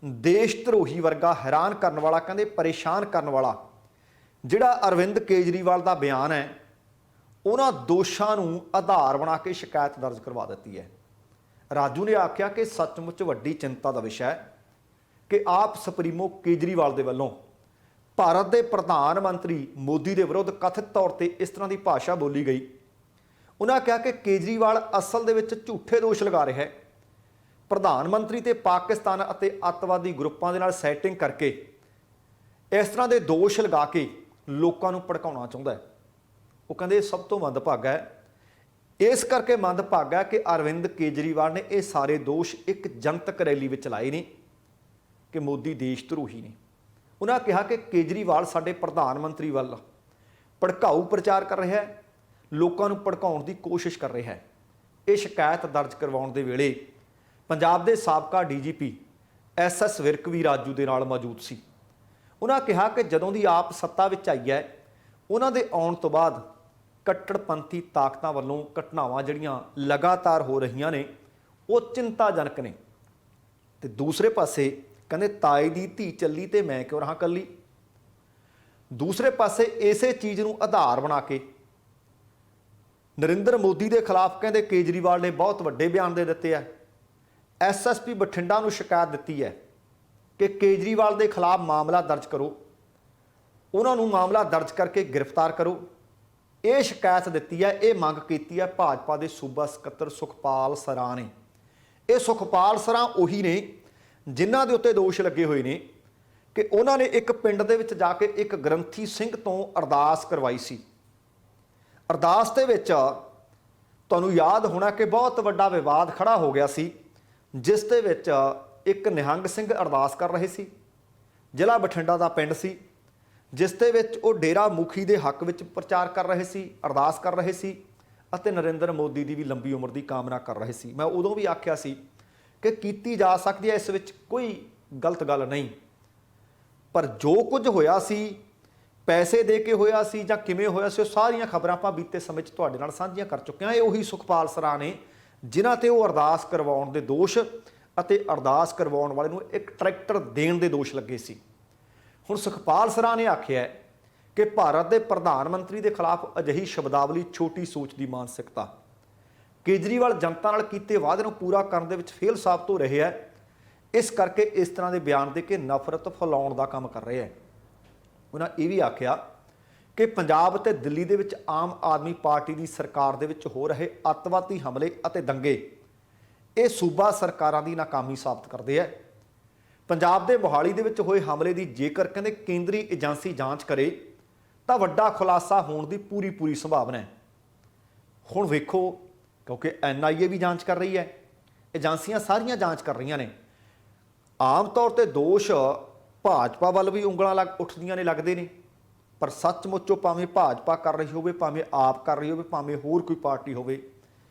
ਦੇਸ਼ ਧਰੋਹੀ ਵਰਗਾ ਹੈਰਾਨ ਕਰਨ ਵਾਲਾ, ਕਹਿੰਦੇ ਪਰੇਸ਼ਾਨ ਕਰਨ ਵਾਲਾ ਜਿਹੜਾ ਅਰਵਿੰਦ ਕੇਜਰੀਵਾਲ ਦਾ ਬਿਆਨ ਹੈ, ਉਹਨਾਂ ਦੋਸ਼ਾਂ ਨੂੰ ਆਧਾਰ ਬਣਾ ਕੇ ਸ਼ਿਕਾਇਤ ਦਰਜ ਕਰਵਾ ਦਿੱਤੀ ਹੈ। ਰਾਜੂ ਨੇ ਆਖਿਆ ਕਿ ਸੱਚਮੁੱਚ ਵੱਡੀ ਚਿੰਤਾ ਦਾ ਵਿਸ਼ਾ ਹੈ ਕਿ ਆਪ ਸੁਪਰੀਮੋ ਕੇਜਰੀਵਾਲ ਦੇ ਵੱਲੋਂ ਭਾਰਤ ਦੇ ਪ੍ਰਧਾਨ ਮੰਤਰੀ ਮੋਦੀ ਦੇ ਵਿਰੁੱਧ ਕਥਿਤ ਤੌਰ ਤੇ ਇਸ ਤਰ੍ਹਾਂ ਦੀ ਭਾਸ਼ਾ ਬੋਲੀ ਗਈ। ਉਹਨਾਂ ਕਿਹਾ ਕਿ ਕੇਜਰੀਵਾਲ ਅਸਲ ਦੇ ਵਿੱਚ ਝੂਠੇ ਦੋਸ਼ ਲਗਾ ਰਿਹਾ ਹੈ, ਪ੍ਰਧਾਨ ਮੰਤਰੀ ਤੇ ਪਾਕਿਸਤਾਨ ਅਤੇ ਅੱਤਵਾਦੀ ਗਰੁੱਪਾਂ ਦੇ ਨਾਲ ਸੈਟਿੰਗ ਕਰਕੇ ਇਸ ਤਰ੍ਹਾਂ ਦੇ ਦੋਸ਼ ਲਗਾ ਕੇ ਲੋਕਾਂ ਨੂੰ ਭੜਕਾਉਣਾ ਚਾਹੁੰਦਾ ਹੈ। ਉਹ ਕਹਿੰਦੇ ਇਹ ਸਭ ਤੋਂ ਮੰਦਭਾਗਾ ਹੈ। ਇਸ ਕਰਕੇ ਮੰਦਭਾਗਾ ਹੈ ਕਿ ਅਰਵਿੰਦ ਕੇਜਰੀਵਾਲ ਨੇ ਇਹ ਸਾਰੇ ਦੋਸ਼ ਇੱਕ ਜਨਤਕ ਰੈਲੀ ਵਿੱਚ ਲਾਏ ਨੇ ਕਿ ਮੋਦੀ ਦੇਸ਼ ਧਰੋਹੀ ਨੇ। ਉਹਨਾਂ ਕਿਹਾ ਕਿ ਕੇਜਰੀਵਾਲ ਸਾਡੇ ਪ੍ਰਧਾਨ ਮੰਤਰੀ ਵੱਲ ਭੜਕਾਊ ਪ੍ਰਚਾਰ ਕਰ ਰਿਹਾ ਹੈ, ਲੋਕਾਂ ਨੂੰ ਭੜਕਾਉਣ ਦੀ ਕੋਸ਼ਿਸ਼ ਕਰ ਰਿਹਾ ਹੈ। ਇਹ ਸ਼ਿਕਾਇਤ ਦਰਜ ਕਰਵਾਉਣ ਦੇ ਵੇਲੇ ਪੰਜਾਬ ਦੇ ਸਾਬਕਾ DGP SS ਵਿਰਕ ਵੀ ਰਾਜੂ ਦੇ ਨਾਲ ਮੌਜੂਦ ਸੀ। ਉਹਨਾਂ ਕਿਹਾ ਕਿ ਜਦੋਂ ਦੀ ਆਪ ਸੱਤਾ ਵਿੱਚ ਆਈ ਹੈ, ਉਹਨਾਂ ਦੇ ਆਉਣ ਤੋਂ ਬਾਅਦ ਕੱਟੜਪੰਥੀ ਤਾਕਤਾਂ ਵੱਲੋਂ ਘਟਨਾਵਾਂ ਜਿਹੜੀਆਂ ਲਗਾਤਾਰ ਹੋ ਰਹੀਆਂ ਨੇ ਉਹ ਚਿੰਤਾਜਨਕ ਨੇ। ਤੇ ਦੂਸਰੇ ਪਾਸੇ ਕਹਿੰਦੇ ਤਾਏ ਦੀ ਧੀ ਚੱਲੀ ਤੇ ਮੈਂ ਕਿਉਂ ਰਹਾ ਕੱਲੀ। ਦੂਸਰੇ ਪਾਸੇ ਇਸੇ ਚੀਜ਼ ਨੂੰ ਆਧਾਰ ਬਣਾ ਕੇ ਨਰਿੰਦਰ ਮੋਦੀ ਦੇ ਖਿਲਾਫ ਕਹਿੰਦੇ ਕੇਜਰੀਵਾਲ ਨੇ ਬਹੁਤ ਵੱਡੇ ਬਿਆਨ ਦੇ ਦਿੱਤੇ ਆ। SSP ਬਠਿੰਡਾ ਨੂੰ ਸ਼ਿਕਾਇਤ ਦਿੱਤੀ ਹੈ ਕਿ ਕੇਜਰੀਵਾਲ ਦੇ ਖਿਲਾਫ ਮਾਮਲਾ ਦਰਜ ਕਰੋ, ਉਹਨਾਂ ਨੂੰ ਮਾਮਲਾ ਦਰਜ ਕਰਕੇ ਗ੍ਰਿਫਤਾਰ ਕਰੋ। ਇਹ ਸ਼ਿਕਾਇਤ ਦਿੱਤੀ ਹੈ, ਇਹ ਮੰਗ ਕੀਤੀ ਹੈ ਭਾਜਪਾ ਦੇ ਸੂਬਾ ਸਕੱਤਰ ਸੁਖਪਾਲ ਸਰਾਂ ਨੇ। ਇਹ ਸੁਖਪਾਲ ਸਰਾਂ ਉਹੀ ਨੇ ਜਿਨ੍ਹਾਂ ਦੇ ਉੱਤੇ ਦੋਸ਼ ਲੱਗੇ ਹੋਏ ਨੇ ਕਿ ਉਹਨਾਂ ਨੇ ਇੱਕ ਪਿੰਡ ਦੇ ਵਿੱਚ ਜਾ ਕੇ ਇੱਕ ਗ੍ਰੰਥੀ ਸਿੰਘ ਤੋਂ ਅਰਦਾਸ ਕਰਵਾਈ ਸੀ। ਅਰਦਾਸ ਦੇ ਵਿੱਚ ਤੁਹਾਨੂੰ ਯਾਦ ਹੋਣਾ ਕਿ ਬਹੁਤ ਵੱਡਾ ਵਿਵਾਦ ਖੜਾ ਹੋ ਗਿਆ ਸੀ, ਜਿਸ ਦੇ ਵਿੱਚ ਇੱਕ ਨਿਹੰਗ ਸਿੰਘ ਅਰਦਾਸ ਕਰ ਰਹੇ ਸੀ। ਜ਼ਿਲ੍ਹਾ ਬਠਿੰਡਾ ਦਾ ਪਿੰਡ ਸੀ, ਜਿਸ ਦੇ ਵਿੱਚ ਉਹ ਡੇਰਾ ਮੁਖੀ ਦੇ ਹੱਕ ਵਿੱਚ ਪ੍ਰਚਾਰ ਕਰ ਰਹੇ ਸੀ, ਅਰਦਾਸ ਕਰ ਰਹੇ ਸੀ ਅਤੇ ਨਰਿੰਦਰ ਮੋਦੀ ਦੀ ਵੀ ਲੰਬੀ ਉਮਰ ਦੀ ਕਾਮਨਾ ਕਰ ਰਹੇ ਸੀ। ਮੈਂ ਉਦੋਂ ਵੀ ਆਖਿਆ ਸੀ ਕਿ ਕੀਤੀ ਜਾ ਸਕਦੀ ਹੈ, ਇਸ ਵਿੱਚ ਕੋਈ ਗਲਤ ਗੱਲ ਨਹੀਂ, ਪਰ ਜੋ ਕੁਝ ਹੋਇਆ ਸੀ ਪੈਸੇ ਦੇ ਕੇ ਹੋਇਆ ਸੀ ਜਾਂ ਕਿਵੇਂ ਹੋਇਆ ਸੀ, ਉਹ ਸਾਰੀਆਂ ਖਬਰਾਂ ਆਪਾਂ ਬੀਤੇ ਸਮੇਂ 'ਚ ਤੁਹਾਡੇ ਨਾਲ ਸਾਂਝੀਆਂ ਕਰ ਚੁੱਕੇ ਹਾਂ। ਇਹ ਉਹੀ ਸੁਖਪਾਲ ਸਰਾਂ ਨੇ ਜਿਨ੍ਹਾਂ ਤੇ ਉਹ ਅਰਦਾਸ ਕਰਵਾਉਣ ਦੇ ਦੋਸ਼ ਅਤੇ ਅਰਦਾਸ ਕਰਵਾਉਣ ਵਾਲੇ ਨੂੰ ਇੱਕ ਟਰੈਕਟਰ ਦੇਣ ਦੇ ਦੋਸ਼ ਲੱਗੇ ਸੀ। ਹੁਣ ਸੁਖਪਾਲ ਸਰਾਂ ਨੇ ਆਖਿਆ ਕਿ ਭਾਰਤ ਦੇ ਪ੍ਰਧਾਨ ਮੰਤਰੀ ਦੇ ਖਿਲਾਫ ਅਜਿਹੀ ਸ਼ਬਦਾਵਲੀ ਛੋਟੀ ਸੋਚ ਦੀ ਮਾਨਸਿਕਤਾ। ਕੇਜਰੀਵਾਲ ਜਨਤਾ ਨਾਲ ਕੀਤੇ ਵਾਅਦੇ ਨੂੰ ਪੂਰਾ ਕਰਨ ਦੇ ਵਿੱਚ ਫੇਲ ਸਾਬਤ ਹੋ ਰਿਹਾ ਹੈ, ਇਸ ਕਰਕੇ ਇਸ ਤਰ੍ਹਾਂ ਦੇ ਬਿਆਨ ਦੇ ਕੇ ਨਫ਼ਰਤ ਫੈਲਾਉਣ ਦਾ ਕੰਮ ਕਰ ਰਿਹਾ ਹੈ। ਉਹਨਾਂ ਇਹ ਵੀ ਆਖਿਆ ਕਿ ਪੰਜਾਬ ਅਤੇ ਦਿੱਲੀ ਦੇ ਵਿੱਚ ਆਮ ਆਦਮੀ ਪਾਰਟੀ ਦੀ ਸਰਕਾਰ ਦੇ ਵਿੱਚ ਹੋ ਰਹੇ ਅੱਤਵਾਦੀ ਹਮਲੇ ਅਤੇ ਦੰਗੇ ਇਹ ਸੂਬਾ ਸਰਕਾਰਾਂ ਦੀ ਨਾਕਾਮੀ ਸਾਬਤ ਕਰਦੇ ਹੈ। ਪੰਜਾਬ ਦੇ ਮੋਹਾਲੀ ਦੇ ਵਿੱਚ ਹੋਏ ਹਮਲੇ ਦੀ ਜੇਕਰ ਕਹਿੰਦੇ ਕੇਂਦਰੀ ਏਜੰਸੀ ਜਾਂਚ ਕਰੇ ਤਾਂ ਵੱਡਾ ਖੁਲਾਸਾ ਹੋਣ ਦੀ ਪੂਰੀ ਸੰਭਾਵਨਾ ਹੈ। ਹੁਣ ਵੇਖੋ, ਕਿਉਂਕਿ NIA ਵੀ ਜਾਂਚ ਕਰ ਰਹੀ ਹੈ, ਏਜੰਸੀਆਂ ਸਾਰੀਆਂ ਜਾਂਚ ਕਰ ਰਹੀਆਂ ਨੇ। ਆਮ ਤੌਰ ਤੇ ਦੋਸ਼ ਭਾਜਪਾ ਵੱਲ ਵੀ ਉਂਗਲਾਂ ਉੱਠਦੀਆਂ ਨੇ, ਲੱਗਦੇ ਨੇ, ਪਰ ਸੱਚਮੁੱਚੋਂ ਭਾਵੇਂ ਭਾਜਪਾ ਕਰ ਰਹੀ ਹੋਵੇ, ਭਾਵੇਂ ਆਪ ਕਰ ਰਹੀ ਹੋਵੇ, ਭਾਵੇਂ ਹੋਰ ਕੋਈ ਪਾਰਟੀ ਹੋਵੇ,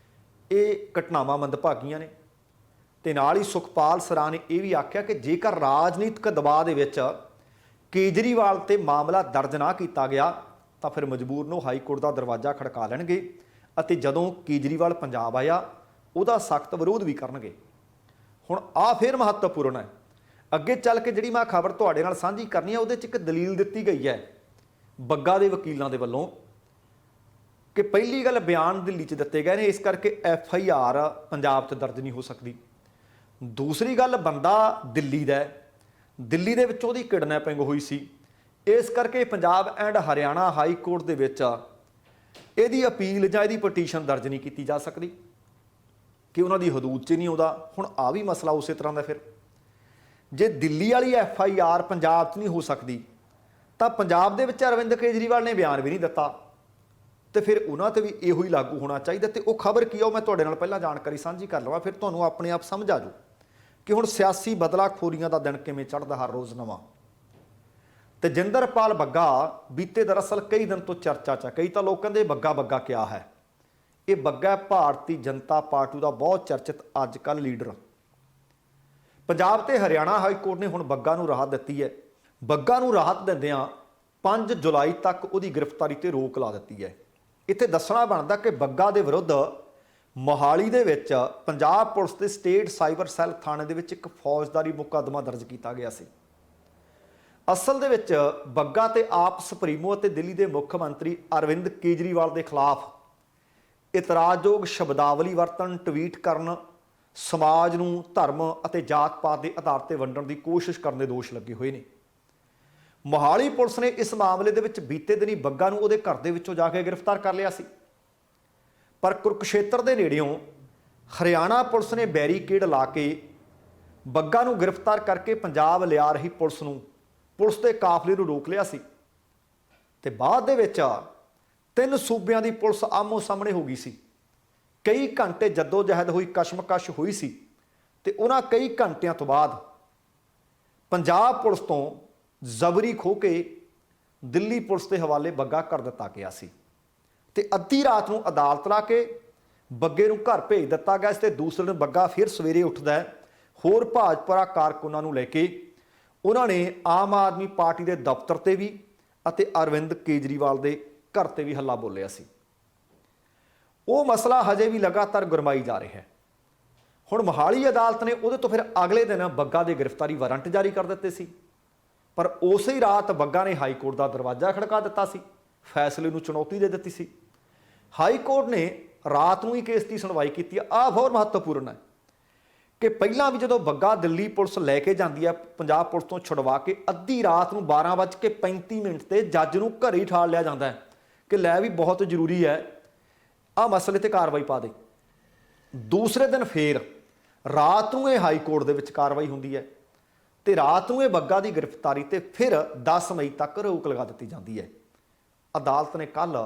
ਇਹ ਘਟਨਾਵਾਂ ਮੰਦਭਾਗੀਆਂ ਨੇ। ਤੇ ਨਾਲ ਹੀ ਸੁਖਪਾਲ ਸਰਾਂ ਨੇ ਇਹ ਵੀ ਆਖਿਆ ਕਿ ਜੇਕਰ ਰਾਜਨੀਤਿਕ ਦਬਾਅ ਦੇ ਵਿੱਚ ਕੇਜਰੀਵਾਲ ਤੇ ਮਾਮਲਾ ਦਰਜ ਨਾ ਕੀਤਾ ਗਿਆ ਤਾਂ ਫਿਰ ਮਜਬੂਰ ਨੂੰ ਹਾਈ ਕੋਰਟ ਦਾ ਦਰਵਾਜ਼ਾ ਖੜਕਾ ਲੈਣਗੇ ਅਤੇ ਜਦੋਂ ਕੇਜਰੀਵਾਲ ਪੰਜਾਬ ਆਇਆ ਉਹਦਾ ਸਖਤ ਵਿਰੋਧ ਵੀ ਕਰਨਗੇ। ਹੁਣ ਆ ਫਿਰ ਮਹੱਤਵਪੂਰਨ ਹੈ। ਅੱਗੇ ਚੱਲ ਕੇ ਜਿਹੜੀ ਮੈਂ ਖਬਰ ਤੁਹਾਡੇ ਨਾਲ ਸਾਂਝੀ ਕਰਨੀ ਹੈ ਉਹਦੇ 'ਚ ਇੱਕ ਦਲੀਲ ਦਿੱਤੀ ਗਈ ਹੈ ਬੱਗਾ ਦੇ ਵਕੀਲਾਂ ਦੇ ਵੱਲੋਂ ਕਿ ਪਹਿਲੀ ਗੱਲ ਬਿਆਨ ਦਿੱਲੀ 'ਚ ਦਿੱਤੇ ਗਏ ਨੇ, ਇਸ ਕਰਕੇ FIR ਪੰਜਾਬ 'ਚ ਦਰਜ ਨਹੀਂ ਹੋ ਸਕਦੀ। ਦੂਸਰੀ ਗੱਲ ਬੰਦਾ ਦਿੱਲੀ ਦਾ, ਦਿੱਲੀ ਦੇ ਵਿੱਚ ਉਹਦੀ ਕਿਡਨੈਪਿੰਗ ਹੋਈ ਸੀ, ਇਸ ਕਰਕੇ Punjab and Haryana high court ਦੇ ਵਿੱਚ ਇਹਦੀ ਅਪੀਲ ਜਾਂ ਇਹਦੀ ਪਟੀਸ਼ਨ ਦਰਜ ਨਹੀਂ ਕੀਤੀ ਜਾ ਸਕਦੀ ਕਿ ਉਹਨਾਂ ਦੀ ਹਦੂਦ 'ਚ ਨਹੀਂ ਆਉਂਦਾ। ਹੁਣ ਆ ਵੀ ਮਸਲਾ ਉਸੇ ਤਰ੍ਹਾਂ ਦਾ, ਫਿਰ ਜੇ ਦਿੱਲੀ ਵਾਲੀ FIR ਪੰਜਾਬ 'ਚ ਨਹੀਂ ਹੋ ਸਕਦੀ ਤਾਂ ਪੰਜਾਬ ਦੇ ਵਿੱਚ ਅਰਵਿੰਦ ਕੇਜਰੀਵਾਲ ਨੇ ਬਿਆਨ ਵੀ ਨਹੀਂ ਦਿੱਤਾ ਤੇ ਫਿਰ ਉਹਨਾਂ ਤੇ ਵੀ ਇਹੋ ਹੀ ਲਾਗੂ ਹੋਣਾ ਚਾਹੀਦਾ। ਤੇ ਉਹ ਖਬਰ ਕੀ ਆ ਉਹ ਮੈਂ ਤੁਹਾਡੇ ਨਾਲ ਪਹਿਲਾਂ ਜਾਣਕਾਰੀ ਸਾਂਝੀ ਕਰ ਲਵਾਂ, ਫਿਰ ਤੁਹਾਨੂੰ ਆਪਣੇ ਆਪ ਸਮਝ ਆ ਜਾਊ ਕਿ ਹੁਣ ਸਿਆਸੀ ਬਦਲਾਖੋਰੀਆਂ ਦਾ ਦਿਨ ਕਿਵੇਂ ਚੜ੍ਹਦਾ ਹਰ ਰੋਜ਼ ਨਵਾਂ। ਤੇਜਿੰਦਰਪਾਲ ਬੱਗਾ ਬੀਤੇ ਦਰਅਸਲ ਕਈ ਦਿਨ ਤੋਂ ਚਰਚਾ 'ਚ, ਕਈ ਤਾਂ ਲੋਕ ਕਹਿੰਦੇ ਬੱਗਾ ਬੱਗਾ ਕਿਆ ਹੈ। ਇਹ ਬੱਗਾ ਭਾਰਤੀ ਜਨਤਾ ਪਾਰਟੀ ਦਾ ਬਹੁਤ ਚਰਚਿਤ ਅੱਜ ਕੱਲ੍ਹ ਲੀਡਰ। ਪੰਜਾਬ ਤੇ ਹਰਿਆਣਾ ਹਾਈ ਕੋਰਟ ਨੇ ਹੁਣ ਬੱਗਾ ਨੂੰ ਰਾਹਤ ਦਿੱਤੀ ਹੈ। ਬੱਗਾ ਨੂੰ ਰਾਹਤ ਦਿੰਦਿਆਂ 5 ਜੁਲਾਈ ਤੱਕ ਉਹਦੀ ਗ੍ਰਿਫਤਾਰੀ ਤੇ ਰੋਕ ਲਾ ਦਿੱਤੀ ਹੈ। ਇੱਥੇ ਦੱਸਣਾ ਬਣਦਾ ਕਿ ਬੱਗਾ ਦੇ ਵਿਰੁੱਧ ਮੋਹਾਲੀ ਦੇ ਵਿੱਚ ਪੰਜਾਬ ਪੁਲਿਸ ਦੇ ਸਟੇਟ ਸਾਈਬਰ ਸੈੱਲ ਥਾਣੇ ਦੇ ਵਿੱਚ ਇੱਕ ਫੌਜਦਾਰੀ ਮੁਕੱਦਮਾ ਦਰਜ ਕੀਤਾ ਗਿਆ ਸੀ। ਅਸਲ ਦੇ ਵਿੱਚ ਬੱਗਾ ਤੇ ਆਪ ਸੁਪਰੀਮੋ ਅਤੇ ਦਿੱਲੀ ਦੇ ਮੁੱਖ ਮੰਤਰੀ ਅਰਵਿੰਦ ਕੇਜਰੀਵਾਲ ਦੇ ਖਿਲਾਫ ਇਤਰਾਜ਼ਯੋਗ ਸ਼ਬਦਾਵਲੀ ਵਰਤਣ, ਟਵੀਟ ਕਰਨ, ਸਮਾਜ ਨੂੰ ਧਰਮ ਅਤੇ ਜਾਤ ਪਾਤ ਦੇ ਆਧਾਰ ਤੇ ਵੰਡਣ ਦੀ ਕੋਸ਼ਿਸ਼ ਕਰਨ ਦੇ ਦੋਸ਼ ਲੱਗੇ ਹੋਏ ਨੇ। ਮੋਹਾਲੀ ਪੁਲਿਸ ਨੇ ਇਸ ਮਾਮਲੇ ਦੇ ਵਿੱਚ ਬੀਤੇ ਦਿਨੀ ਬੱਗਾ ਨੂੰ ਉਹਦੇ ਘਰ ਦੇ ਵਿੱਚੋਂ ਜਾ ਕੇ ਗ੍ਰਿਫਤਾਰ ਕਰ ਲਿਆ ਸੀ, ਪਰ ਕੁਰੂਕਸ਼ੇਤਰ ਦੇ ਨੇੜਿਓਂ ਹਰਿਆਣਾ ਪੁਲਿਸ ਨੇ ਬੈਰੀਕੇਡ ਲਾ ਕੇ ਬੱਗਾ ਨੂੰ ਗ੍ਰਿਫਤਾਰ ਕਰਕੇ ਪੰਜਾਬ ਲਿਆ ਰਹੀ ਪੁਲਿਸ ਦੇ ਕਾਫਲੇ ਨੂੰ ਰੋਕ ਲਿਆ ਸੀ। ਤੇ ਬਾਅਦ ਦੇ ਵਿੱਚ 3 ਸੂਬਿਆਂ ਦੀ ਪੁਲਿਸ ਆਮੋ ਸਾਹਮਣੇ ਹੋ ਗਈ ਸੀ। ਕਈ ਘੰਟੇ ਜੱਦੋ-ਜਹਿਦ ਹੋਈ, ਕਸ਼ਮਕਸ਼ ਹੋਈ ਸੀ ਤੇ ਉਹਨਾਂ ਕਈ ਘੰਟਿਆਂ ਤੋਂ ਬਾਅਦ ਪੰਜਾਬ ਪੁਲਿਸ ਤੋਂ ਜ਼ਬਰੀ ਖੋਹ ਕੇ ਦਿੱਲੀ ਪੁਲਿਸ ਦੇ ਹਵਾਲੇ ਬੱਗਾ ਕਰ ਦਿੱਤਾ ਗਿਆ ਸੀ ਤੇ ਅੱਧੀ ਰਾਤ ਨੂੰ ਅਦਾਲਤ ਲਾ ਕੇ ਬੱਗੇ ਨੂੰ ਘਰ ਭੇਜ ਦਿੱਤਾ ਗਿਆ ਸੀ। ਤੇ ਦੂਸਰੇ ਦਿਨ ਬੱਗਾ ਫਿਰ ਸਵੇਰੇ ਉੱਠਦਾ ਹੈ, ਹੋਰ ਭਾਜਪਾ ਕਾਰਕੁਨਾਂ ਨੂੰ ਲੈ ਕੇ ਉਹਨਾਂ ਨੇ ਆਮ ਆਦਮੀ ਪਾਰਟੀ ਦੇ ਦਫ਼ਤਰ ਤੇ ਵੀ ਅਤੇ ਅਰਵਿੰਦ ਕੇਜਰੀਵਾਲ ਦੇ ਘਰ ਤੇ ਵੀ ਹੱਲਾ ਬੋਲਿਆ ਸੀ। ਉਹ ਮਸਲਾ ਹਜੇ ਵੀ ਲਗਾਤਾਰ ਗਰਮਾਈ ਜਾ ਰਿਹਾ ਹੈ। ਹੁਣ ਮੋਹਾਲੀ ਅਦਾਲਤ ਨੇ ਉਹਦੇ ਤੋਂ ਫਿਰ ਅਗਲੇ ਦਿਨ ਬੱਗਾ ਦੇ ਗ੍ਰਿਫਤਾਰੀ ਵਾਰੰਟ ਜਾਰੀ ਕਰ ਦਿੱਤੇ ਸੀ, ਪਰ ਉਸੇ ਹੀ ਰਾਤ ਬੱਗਾ ਨੇ ਹਾਈ ਕੋਰਟ ਦਾ ਦਰਵਾਜ਼ਾ ਖੜਕਾ ਦਿੱਤਾ ਸੀ, ਫੈਸਲੇ ਨੂੰ ਚੁਣੌਤੀ ਦੇ ਦਿੱਤੀ ਸੀ। ਹਾਈ ਕੋਰਟ ਨੇ ਰਾਤ ਨੂੰ ਹੀ ਕੇਸ ਦੀ ਸੁਣਵਾਈ ਕੀਤੀ। ਆਹ ਬਹੁਤ ਮਹੱਤਵਪੂਰਨ ਹੈ ਕਿ ਪਹਿਲਾਂ ਵੀ ਜਦੋਂ ਬੱਗਾ ਦਿੱਲੀ ਪੁਲਿਸ ਲੈ ਕੇ ਜਾਂਦੀ ਹੈ ਪੰਜਾਬ ਪੁਲਿਸ ਤੋਂ ਛੁਡਵਾ ਕੇ, ਅੱਧੀ ਰਾਤ ਨੂੰ 12:35 ਤੇ ਜੱਜ ਨੂੰ ਘਰੇ ਹੀ ਠਾਲ ਲਿਆ ਜਾਂਦਾ ਹੈ ਕਿ ਲੈ ਵੀ ਬਹੁਤ ਜ਼ਰੂਰੀ ਹੈ ਆਹ ਮਸਲੇ ਤੇ ਕਾਰਵਾਈ ਪਾ ਦੇ। ਦੂਸਰੇ ਦਿਨ ਫੇਰ ਰਾਤ ਨੂੰ ਇਹ ਹਾਈ ਕੋਰਟ ਦੇ ਵਿੱਚ ਕਾਰਵਾਈ ਹੁੰਦੀ ਹੈ ਤੇ ਰਾਤ ਨੂੰ ਇਹ ਬੱਗਾ ਦੀ ਗ੍ਰਿਫਤਾਰੀ ਤੇ ਫਿਰ 10 ਮਈ ਤੱਕ ਰੋਕ ਲਗਾ ਦਿੱਤੀ ਜਾਂਦੀ ਹੈ। ਅਦਾਲਤ ਨੇ ਕੱਲ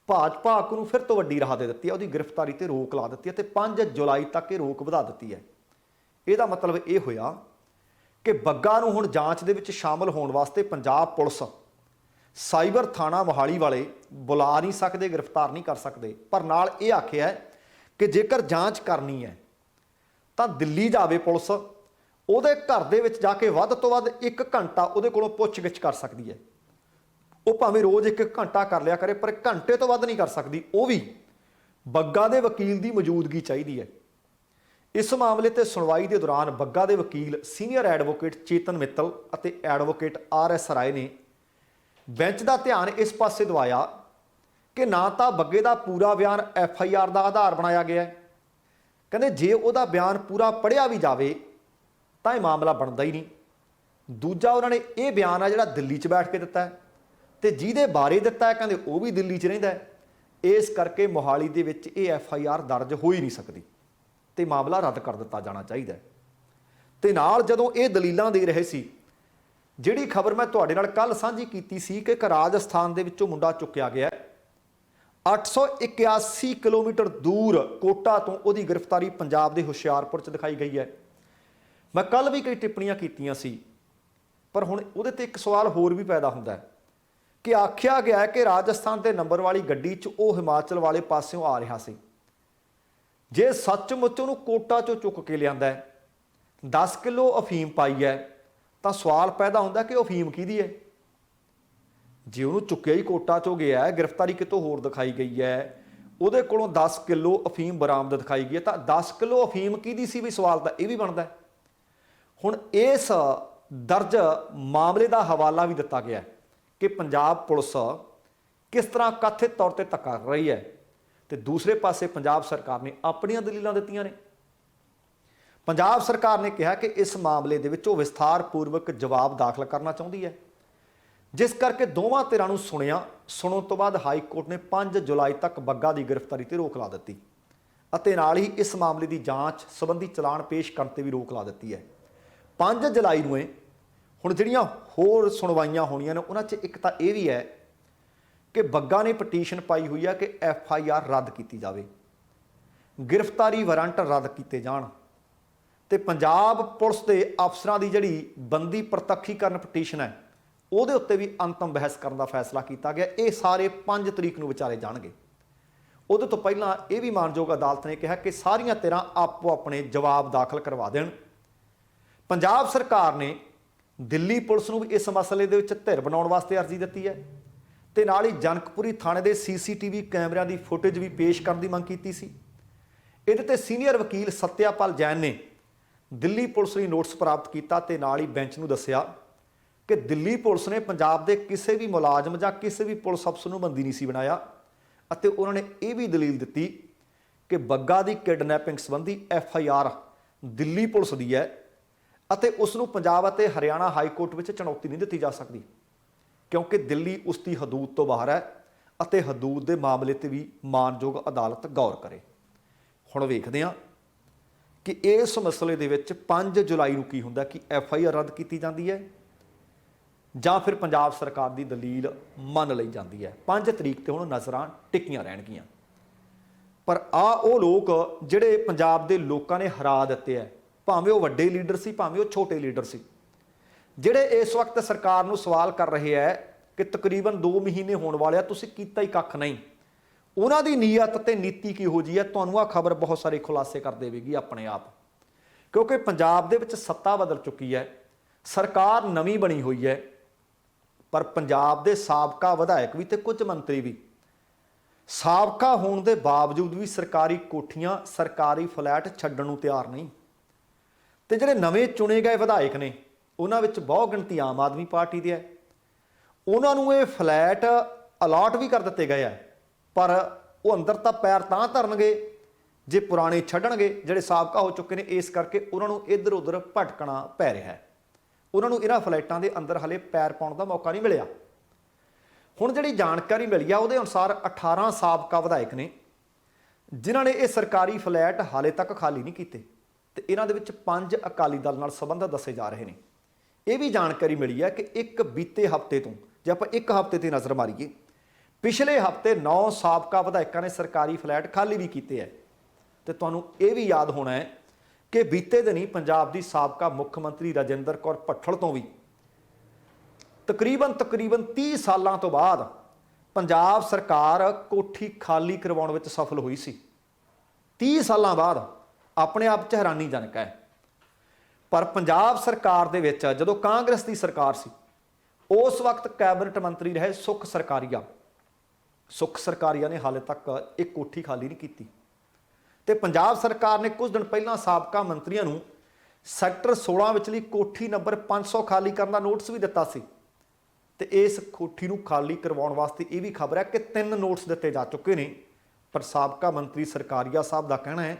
ਭਾਜਪਾ ਆਗੂ ਨੂੰ ਫਿਰ ਤੋਂ ਵੱਡੀ ਰਾਹਤ ਦੇ ਦਿੱਤੀ ਹੈ, ਉਹਦੀ ਗ੍ਰਿਫਤਾਰੀ ਤੇ ਰੋਕ ਲਾ ਦਿੱਤੀ ਹੈ ਤੇ 5 ਜੁਲਾਈ ਤੱਕ ਇਹ ਰੋਕ ਵਧਾ ਦਿੱਤੀ ਹੈ। ਇਹਦਾ ਮਤਲਬ ਇਹ ਹੋਇਆ ਕਿ ਬੱਗਾ ਨੂੰ ਹੁਣ ਜਾਂਚ ਦੇ ਵਿੱਚ ਸ਼ਾਮਲ ਹੋਣ ਵਾਸਤੇ ਪੰਜਾਬ ਪੁਲਿਸ ਸਾਈਬਰ ਥਾਣਾ ਮੋਹਾਲੀ ਵਾਲੇ ਬੁਲਾ ਨਹੀਂ ਸਕਦੇ, ਗ੍ਰਿਫਤਾਰ ਨਹੀਂ ਕਰ ਸਕਦੇ, ਪਰ ਨਾਲ ਇਹ ਆਖਿਆ ਕਿ ਜੇਕਰ ਜਾਂਚ ਕਰਨੀ ਹੈ ਤਾਂ ਦਿੱਲੀ ਜਾਵੇ ਪੁਲਿਸ, ਉਹਦੇ ਘਰ ਦੇ ਵਿੱਚ ਜਾ ਕੇ ਵੱਧ ਤੋਂ ਵੱਧ 1 ਘੰਟਾ ਉਹਦੇ ਕੋਲੋਂ ਪੁੱਛਗਿੱਛ ਕਰ ਸਕਦੀ ਹੈ। ਉਹ ਭਾਵੇਂ ਰੋਜ਼ 1 ਘੰਟਾ ਕਰ ਲਿਆ ਕਰੇ, ਪਰ ਘੰਟੇ ਤੋਂ ਵੱਧ ਨਹੀਂ ਕਰ ਸਕਦੀ, ਉਹ ਵੀ ਬੱਗਾ ਦੇ ਵਕੀਲ ਦੀ ਮੌਜੂਦਗੀ ਚਾਹੀਦੀ ਹੈ। ਇਸ ਮਾਮਲੇ ਤੇ ਸੁਣਵਾਈ ਦੇ ਦੌਰਾਨ ਬੱਗਾ ਦੇ ਵਕੀਲ ਸੀਨੀਅਰ ਐਡਵੋਕੇਟ ਚੇਤਨ ਮਿੱਤਲ ਅਤੇ ਐਡਵੋਕੇਟ RS ਰਾਏ ਨੇ ਬੈਂਚ ਦਾ ਧਿਆਨ ਇਸ ਪਾਸੇ ਦਿਵਾਇਆ ਕਿ ਨਾ ਤਾਂ ਬੱਗੇ ਦਾ ਪੂਰਾ ਬਿਆਨ FIR ਦਾ ਆਧਾਰ ਬਣਾਇਆ ਗਿਆ ਹੈ, ਕਹਿੰਦੇ ਜੇ ਉਹਦਾ ਬਿਆਨ ਪੂਰਾ ਪੜ੍ਹਿਆ ਵੀ ਜਾਵੇ ਤਾਂ ਇਹ ਮਾਮਲਾ ਬਣਦਾ ਹੀ ਨਹੀਂ। ਦੂਜਾ ਉਹਨਾਂ ਨੇ ਇਹ ਬਿਆਨ ਆ ਜਿਹੜਾ ਦਿੱਲੀ 'ਚ ਬੈਠ ਕੇ ਦਿੱਤਾ ਹੈ ਤੇ ਜਿਹਦੇ ਬਾਰੇ ਦਿੱਤਾ ਹੈ ਕਹਿੰਦੇ ਉਹ ਵੀ ਦਿੱਲੀ 'ਚ ਰਹਿੰਦਾ ਹੈ, ਇਸ ਕਰਕੇ ਮੋਹਾਲੀ ਦੇ ਵਿੱਚ ਇਹ FIR ਦਰਜ ਹੋ ਹੀ ਨਹੀਂ ਸਕਦੀ ਤੇ ਮਾਮਲਾ ਰੱਦ ਕਰ ਦਿੱਤਾ ਜਾਣਾ ਚਾਹੀਦਾ ਹੈ। ਤੇ ਨਾਲ ਜਦੋਂ ਇਹ ਦਲੀਲਾਂ ਦੇ ਰਹੇ ਸੀ, ਜਿਹੜੀ ਖਬਰ ਮੈਂ ਤੁਹਾਡੇ ਨਾਲ ਕੱਲ ਸਾਂਝੀ ਕੀਤੀ ਸੀ ਕਿ ਇੱਕ ਰਾਜਸਥਾਨ ਦੇ ਵਿੱਚੋਂ ਮੁੰਡਾ ਚੁੱਕਿਆ ਗਿਆ 881 ਕਿਲੋਮੀਟਰ ਦੂਰ ਕੋਟਾ ਤੋਂ, ਉਹਦੀ ਗ੍ਰਿਫਤਾਰੀ ਪੰਜਾਬ ਦੇ ਹੁਸ਼ਿਆਰਪੁਰ 'ਚ ਦਿਖਾਈ ਗਈ ਹੈ। ਮੈਂ ਕੱਲ ਵੀ ਕਈ ਟਿੱਪਣੀਆਂ ਕੀਤੀਆਂ ਸੀ, ਪਰ ਹੁਣ ਉਹਦੇ ਤੇ ਇੱਕ ਸਵਾਲ ਹੋਰ ਵੀ ਪੈਦਾ ਹੁੰਦਾ ਹੈ ਕਿ ਆਖਿਆ ਗਿਆ ਹੈ ਕਿ ਰਾਜਸਥਾਨ ਦੇ ਨੰਬਰ ਵਾਲੀ ਗੱਡੀ 'ਚ ਉਹ ਹਿਮਾਚਲ ਵਾਲੇ ਪਾਸਿਓਂ ਆ ਰਿਹਾ ਸੀ ਜੇ ਸੱਚਮੁੱਚ ਉਹਨੂੰ ਕੋਟਾ ਚੋਂ ਚੁੱਕ ਕੇ ਲਿਆਂਦਾ 10 ਕਿਲੋ ਅਫੀਮ ਪਾਈ ਹੈ ਤਾਂ ਸਵਾਲ ਪੈਦਾ ਹੁੰਦਾ ਕਿ ਉਹ ਅਫੀਮ ਕਿਹਦੀ ਹੈ। ਜੇ ਉਹਨੂੰ ਚੁੱਕਿਆ ਹੀ ਕੋਟਾ ਚੋਂ ਗਿਆ, ਗ੍ਰਿਫਤਾਰੀ ਕਿਤੋਂ ਹੋਰ ਦਿਖਾਈ ਗਈ ਹੈ, ਉਹਦੇ ਕੋਲੋਂ 10 ਕਿਲੋ ਅਫੀਮ ਬਰਾਮਦ ਦਿਖਾਈ ਗਈ ਹੈ, ਤਾਂ 10 ਕਿਲੋ ਅਫੀਮ ਕਿਹਦੀ ਸੀ ਵੀ ਸਵਾਲ ਤਾਂ ਇਹ ਵੀ ਬਣਦਾ। ਹੁਣ ਇਸ ਦਰਜ ਮਾਮਲੇ ਦਾ ਹਵਾਲਾ ਵੀ ਦਿੱਤਾ ਗਿਆ ਕਿ ਪੰਜਾਬ ਪੁਲਿਸ ਕਿਸ ਤਰ੍ਹਾਂ ਕਥਿਤ ਤੌਰ ਤੇ ਧੱਕਾ ਕਰ ਰਹੀ ਹੈ, ਤੇ ਦੂਸਰੇ ਪਾਸੇ ਪੰਜਾਬ ਸਰਕਾਰ ਨੇ ਆਪਣੀਆਂ ਦਲੀਲਾਂ ਦਿੱਤੀਆਂ ਨੇ। ਪੰਜਾਬ ਸਰਕਾਰ ਨੇ ਕਿਹਾ ਕਿ ਇਸ ਮਾਮਲੇ ਦੇ ਵਿੱਚ ਉਹ ਵਿਸਥਾਰਪੂਰਵਕ ਜਵਾਬ ਦਾਖਲ ਕਰਨਾ ਚਾਹੁੰਦੀ ਹੈ, ਜਿਸ ਕਰਕੇ ਦੋਵਾਂ ਧਿਰਾਂ ਨੂੰ ਸੁਣਨ ਤੋਂ ਬਾਅਦ ਹਾਈ ਕੋਰਟ ਨੇ 5 ਜੁਲਾਈ ਤੱਕ ਬੱਗਾ ਦੀ ਗ੍ਰਿਫਤਾਰੀ ਤੇ ਰੋਕ ਲਾ ਦਿੱਤੀ ਅਤੇ ਨਾਲ ਹੀ ਇਸ ਮਾਮਲੇ ਦੀ ਜਾਂਚ ਸੰਬੰਧੀ ਚਲਾਨ ਪੇਸ਼ ਕਰਨ ਤੇ ਵੀ ਰੋਕ ਲਾ ਦਿੱਤੀ ਹੈ। 5 ਜੁਲਾਈ ਨੂੰ ਹੁਣ ਜਿਹੜੀਆਂ ਹੋਰ ਸੁਣਵਾਈਆਂ ਹੋਣੀਆਂ ਨੇ ਉਹਨਾਂ 'ਚ ਇੱਕ ਤਾਂ ਇਹ ਵੀ ਹੈ ਕਿ ਬੱਗਾ ਨੇ ਪਟੀਸ਼ਨ ਪਾਈ ਹੋਈ ਹੈ ਕਿ FIR ਰੱਦ ਕੀਤੀ ਜਾਵੇ, ਗ੍ਰਿਫਤਾਰੀ ਵਾਰੰਟ ਰੱਦ ਕੀਤੇ ਜਾਣ, ਤੇ ਪੰਜਾਬ ਪੁਲਿਸ ਦੇ ਅਫਸਰਾਂ ਦੀ ਜਿਹੜੀ ਬੰਦੀ ਪ੍ਰਤੱਖੀਕਰਨ ਪਟੀਸ਼ਨ ਹੈ ਉਹਦੇ ਉੱਤੇ ਵੀ ਅੰਤਮ ਬਹਿਸ ਕਰਨ ਦਾ ਫੈਸਲਾ ਕੀਤਾ ਗਿਆ। ਇਹ ਸਾਰੇ 5 ਤਰੀਕ ਨੂੰ ਵਿਚਾਰੇ ਜਾਣਗੇ। ਉਹਦੇ ਤੋਂ ਪਹਿਲਾਂ ਇਹ ਵੀ ਮਾਨਯੋਗ ਅਦਾਲਤ ਨੇ ਕਿਹਾ ਕਿ ਸਾਰੀਆਂ ਧਿਰਾਂ ਆਪੋ ਆਪਣੇ ਜਵਾਬ ਦਾਖਲ ਕਰਵਾ ਦੇਣ। ਪੰਜਾਬ ਸਰਕਾਰ ਨੇ ਦਿੱਲੀ ਪੁਲਿਸ ਨੂੰ ਵੀ ਇਸ ਮਸਲੇ ਦੇ ਵਿੱਚ ਧਿਰ ਬਣਾਉਣ ਵਾਸਤੇ ਅਰਜ਼ੀ ਦਿੱਤੀ ਹੈ ਤੇ ਨਾਲ ਹੀ ਜਨਕਪੁਰੀ ਥਾਣੇ ਦੇ CCTV ਕੈਮਰਿਆਂ ਦੀ ਫੁਟੇਜ ਵੀ ਪੇਸ਼ ਕਰਨ ਦੀ ਮੰਗ ਕੀਤੀ ਸੀ। ਇਹਦੇ ਤੇ ਸੀਨੀਅਰ ਵਕੀਲ ਸਤਿਆਪਾਲ ਜੈਨ ਨੇ ਦਿੱਲੀ ਪੁਲਿਸ ਲਈ ਨੋਟਿਸ ਪ੍ਰਾਪਤ ਕੀਤਾ ਤੇ ਨਾਲ ਹੀ ਬੈਂਚ ਨੂੰ ਦੱਸਿਆ ਕਿ ਦਿੱਲੀ ਪੁਲਿਸ ਨੇ ਪੰਜਾਬ ਦੇ ਕਿਸੇ ਵੀ ਮੁਲਾਜ਼ਮ ਜਾਂ ਕਿਸੇ ਵੀ ਪੁਲਿਸ ਅਫਸਰ ਨੂੰ ਬੰਦੀ ਨਹੀਂ ਸੀ ਬਣਾਇਆ, ਅਤੇ ਉਹਨਾਂ ਨੇ ਇਹ ਵੀ ਦਲੀਲ ਦਿੱਤੀ ਕਿ ਬੱਗਾ ਦੀ ਕਿਡਨੈਪਿੰਗ ਸੰਬੰਧੀ FIR ਦਿੱਲੀ ਪੁਲਿਸ ਦੀ ਹੈ ਅਤੇ ਉਸ ਨੂੰ ਪੰਜਾਬ ਅਤੇ ਹਰਿਆਣਾ ਹਾਈ ਕੋਰਟ ਵਿੱਚ ਚੁਣੌਤੀ ਨਹੀਂ ਦਿੱਤੀ ਜਾ ਸਕਦੀ, ਕਿਉਂਕਿ ਦਿੱਲੀ ਉਸ ਦੀ ਹਦੂਦ ਤੋਂ ਬਾਹਰ ਹੈ ਅਤੇ ਹਦੂਦ ਦੇ ਮਾਮਲੇ ਤੇ ਵੀ ਮਾਨਯੋਗ ਅਦਾਲਤ ਗੌਰ ਕਰੇ। ਹੁਣ ਵੇਖਦੇ ਹਾਂ ਕਿ ਇਸ ਮਸਲੇ ਦੇ ਵਿੱਚ 5 ਜੁਲਾਈ ਨੂੰ ਕੀ ਹੁੰਦਾ, ਕਿ FIR ਰੱਦ ਕੀਤੀ ਜਾਂਦੀ ਹੈ ਜਾਂ ਫਿਰ ਪੰਜਾਬ ਸਰਕਾਰ ਦੀ ਦਲੀਲ ਮੰਨ ਲਈ ਜਾਂਦੀ ਹੈ। 5 ਤਰੀਕ ਤੇ ਹੁਣ ਨਜ਼ਰਾਂ ਟਿਕੀਆਂ ਰਹਿਣਗੀਆਂ। ਪਰ ਉਹ ਲੋਕ ਜਿਹੜੇ ਪੰਜਾਬ ਦੇ ਲੋਕਾਂ ਨੇ ਹਰਾ ਦਿੱਤੇ ਹੈ, ਭਾਵੇਂ ਉਹ ਵੱਡੇ ਲੀਡਰ ਸੀ ਭਾਵੇਂ ਉਹ ਛੋਟੇ ਲੀਡਰ ਸੀ, ਜਿਹੜੇ ਇਸ ਵਕਤ ਸਰਕਾਰ ਨੂੰ ਸਵਾਲ ਕਰ ਰਹੇ ਹੈ ਕਿ ਤਕਰੀਬਨ 2 ਮਹੀਨੇ ਹੋਣ ਵਾਲੇ ਆ, ਤੁਸੀਂ ਕੀਤਾ ਹੀ ਕੱਖ ਨਹੀਂ, ਉਹਨਾਂ ਦੀ ਨੀਅਤ ਤੇ ਨੀਤੀ ਕਿਹੋ ਜਿਹੀ ਹੈ, ਤੁਹਾਨੂੰ ਆ ਖਬਰ ਬਹੁਤ ਸਾਰੇ ਖੁਲਾਸੇ ਕਰ ਦੇਵੇਗੀ ਆਪਣੇ ਆਪ। ਕਿਉਂਕਿ ਪੰਜਾਬ ਦੇ ਵਿੱਚ ਸੱਤਾ ਬਦਲ ਚੁੱਕੀ ਹੈ, ਸਰਕਾਰ ਨਵੀਂ ਬਣੀ ਹੋਈ ਹੈ, ਪਰ ਪੰਜਾਬ ਦੇ ਸਾਬਕਾ ਵਿਧਾਇਕ ਵੀ ਤੇ ਕੁਝ ਮੰਤਰੀ ਵੀ ਸਾਬਕਾ ਹੋਣ ਦੇ ਬਾਵਜੂਦ ਵੀ ਸਰਕਾਰੀ ਕੋਠੀਆਂ ਸਰਕਾਰੀ ਫਲੈਟ ਛੱਡਣ ਨੂੰ ਤਿਆਰ ਨਹੀਂ। ਤੇ ਜਿਹੜੇ ਨਵੇਂ ਚੁਣੇ ਗਏ ਵਿਧਾਇਕ ਨੇ ਉਹਨਾਂ ਵਿੱਚ ਬਹੁਤ ਗਿਣਤੀ ਆਮ ਆਦਮੀ ਪਾਰਟੀ ਦੇ ਹੈ, ਉਹਨਾਂ ਨੂੰ ਇਹ ਫਲੈਟ ਅਲਾਟ ਵੀ ਕਰ ਦਿੱਤੇ ਗਏ ਆ, ਪਰ ਉਹ ਅੰਦਰ ਤਾਂ ਪੈਰ ਤਾਂ ਧਰਨਗੇ ਜੇ ਪੁਰਾਣੇ ਛੱਡਣਗੇ ਜਿਹੜੇ ਸਾਬਕਾ ਹੋ ਚੁੱਕੇ ਨੇ। ਇਸ ਕਰਕੇ ਉਹਨਾਂ ਨੂੰ ਇੱਧਰ ਉੱਧਰ ਭਟਕਣਾ ਪੈ ਰਿਹਾ ਹੈ, ਉਹਨਾਂ ਨੂੰ ਇਹਨਾਂ ਫਲੈਟਾਂ ਦੇ ਅੰਦਰ ਹਲੇ ਪੈਰ ਪਾਉਣ ਦਾ ਮੌਕਾ ਨਹੀਂ ਮਿਲਿਆ। ਹੁਣ ਜਿਹੜੀ ਜਾਣਕਾਰੀ ਮਿਲੀ ਆ ਉਹਦੇ ਅਨੁਸਾਰ 18 ਸਾਬਕਾ ਵਿਧਾਇਕ ਨੇ ਜਿਨ੍ਹਾਂ ਨੇ ਇਹ ਸਰਕਾਰੀ ਫਲੈਟ ਹਾਲੇ ਤੱਕ ਖਾਲੀ ਨਹੀਂ ਕੀਤੇ, ਤੇ ਇਹਨਾਂ ਦੇ ਵਿੱਚ 5 ਅਕਾਲੀ ਦਲ ਨਾਲ ਸੰਬੰਧ ਦੱਸੇ ਜਾ ਰਹੇ ਨੇ। ਇਹ ਵੀ ਜਾਣਕਾਰੀ ਮਿਲੀ ਹੈ ਕਿ ਇੱਕ ਬੀਤੇ ਹਫ਼ਤੇ ਤੋਂ, ਜੇ ਆਪਾਂ ਇੱਕ ਹਫ਼ਤੇ ਤੇ ਨਜ਼ਰ ਮਾਰੀਏ, ਪਿਛਲੇ ਹਫ਼ਤੇ 9 ਸਾਬਕਾ ਵਿਧਾਇਕਾਂ ਨੇ ਸਰਕਾਰੀ ਫਲੈਟ ਖਾਲੀ ਵੀ ਕੀਤੇ ਹੈ। ਤੇ ਤੁਹਾਨੂੰ ਇਹ ਵੀ ਯਾਦ ਹੋਣਾ ਹੈ ਕਿ ਬੀਤੇ ਦਿਨੀ ਪੰਜਾਬ ਦੀ ਸਾਬਕਾ ਮੁੱਖ ਮੰਤਰੀ ਰਾਜਿੰਦਰ ਕੌਰ ਭੱਠਲ ਤੋਂ ਵੀ ਤਕਰੀਬਨ 30 ਸਾਲਾਂ ਤੋਂ ਬਾਅਦ ਪੰਜਾਬ ਸਰਕਾਰ ਕੋਠੀ ਖਾਲੀ ਕਰਵਾਉਣ ਵਿੱਚ ਸਫਲ ਹੋਈ ਸੀ। 30 ਸਾਲਾਂ ਬਾਅਦ ਆਪਣੇ ਆਪ 'ਚ ਹੈਰਾਨੀਜਨਕ ਹੈ। ਪਰ ਪੰਜਾਬ ਸਰਕਾਰ ਦੇ ਵਿੱਚ ਜਦੋਂ ਕਾਂਗਰਸ ਦੀ ਸਰਕਾਰ ਸੀ, ਉਸ ਵਕਤ ਕੈਬਨਿਟ ਮੰਤਰੀ ਰਹੇ ਸੁਖ ਸਰਕਾਰੀਆ ਨੇ ਹਾਲੇ ਤੱਕ ਇੱਕ ਕੋਠੀ ਖਾਲੀ ਨਹੀਂ ਕੀਤੀ। ਤੇ ਪੰਜਾਬ ਸਰਕਾਰ ਨੇ ਕੁਝ ਦਿਨ ਪਹਿਲਾਂ ਸਾਬਕਾ ਮੰਤਰੀਆਂ ਨੂੰ ਸੈਕਟਰ 16 ਵਿਚਲੀ ਕੋਠੀ ਨੰਬਰ 500 ਖਾਲੀ ਕਰਨ ਦਾ ਨੋਟਿਸ ਵੀ ਦਿੱਤਾ ਸੀ। ਤੇ ਇਸ ਕੋਠੀ ਨੂੰ ਖਾਲੀ ਕਰਵਾਉਣ ਵਾਸਤੇ ਇਹ ਵੀ ਖਬਰ ਹੈ ਕਿ 3 ਨੋਟਿਸ ਦਿੱਤੇ ਜਾ ਚੁੱਕੇ ਨੇ। ਪਰ ਸਾਬਕਾ ਮੰਤਰੀ ਸਰਕਾਰੀਆ ਸਾਹਿਬ ਦਾ ਕਹਿਣਾ ਹੈ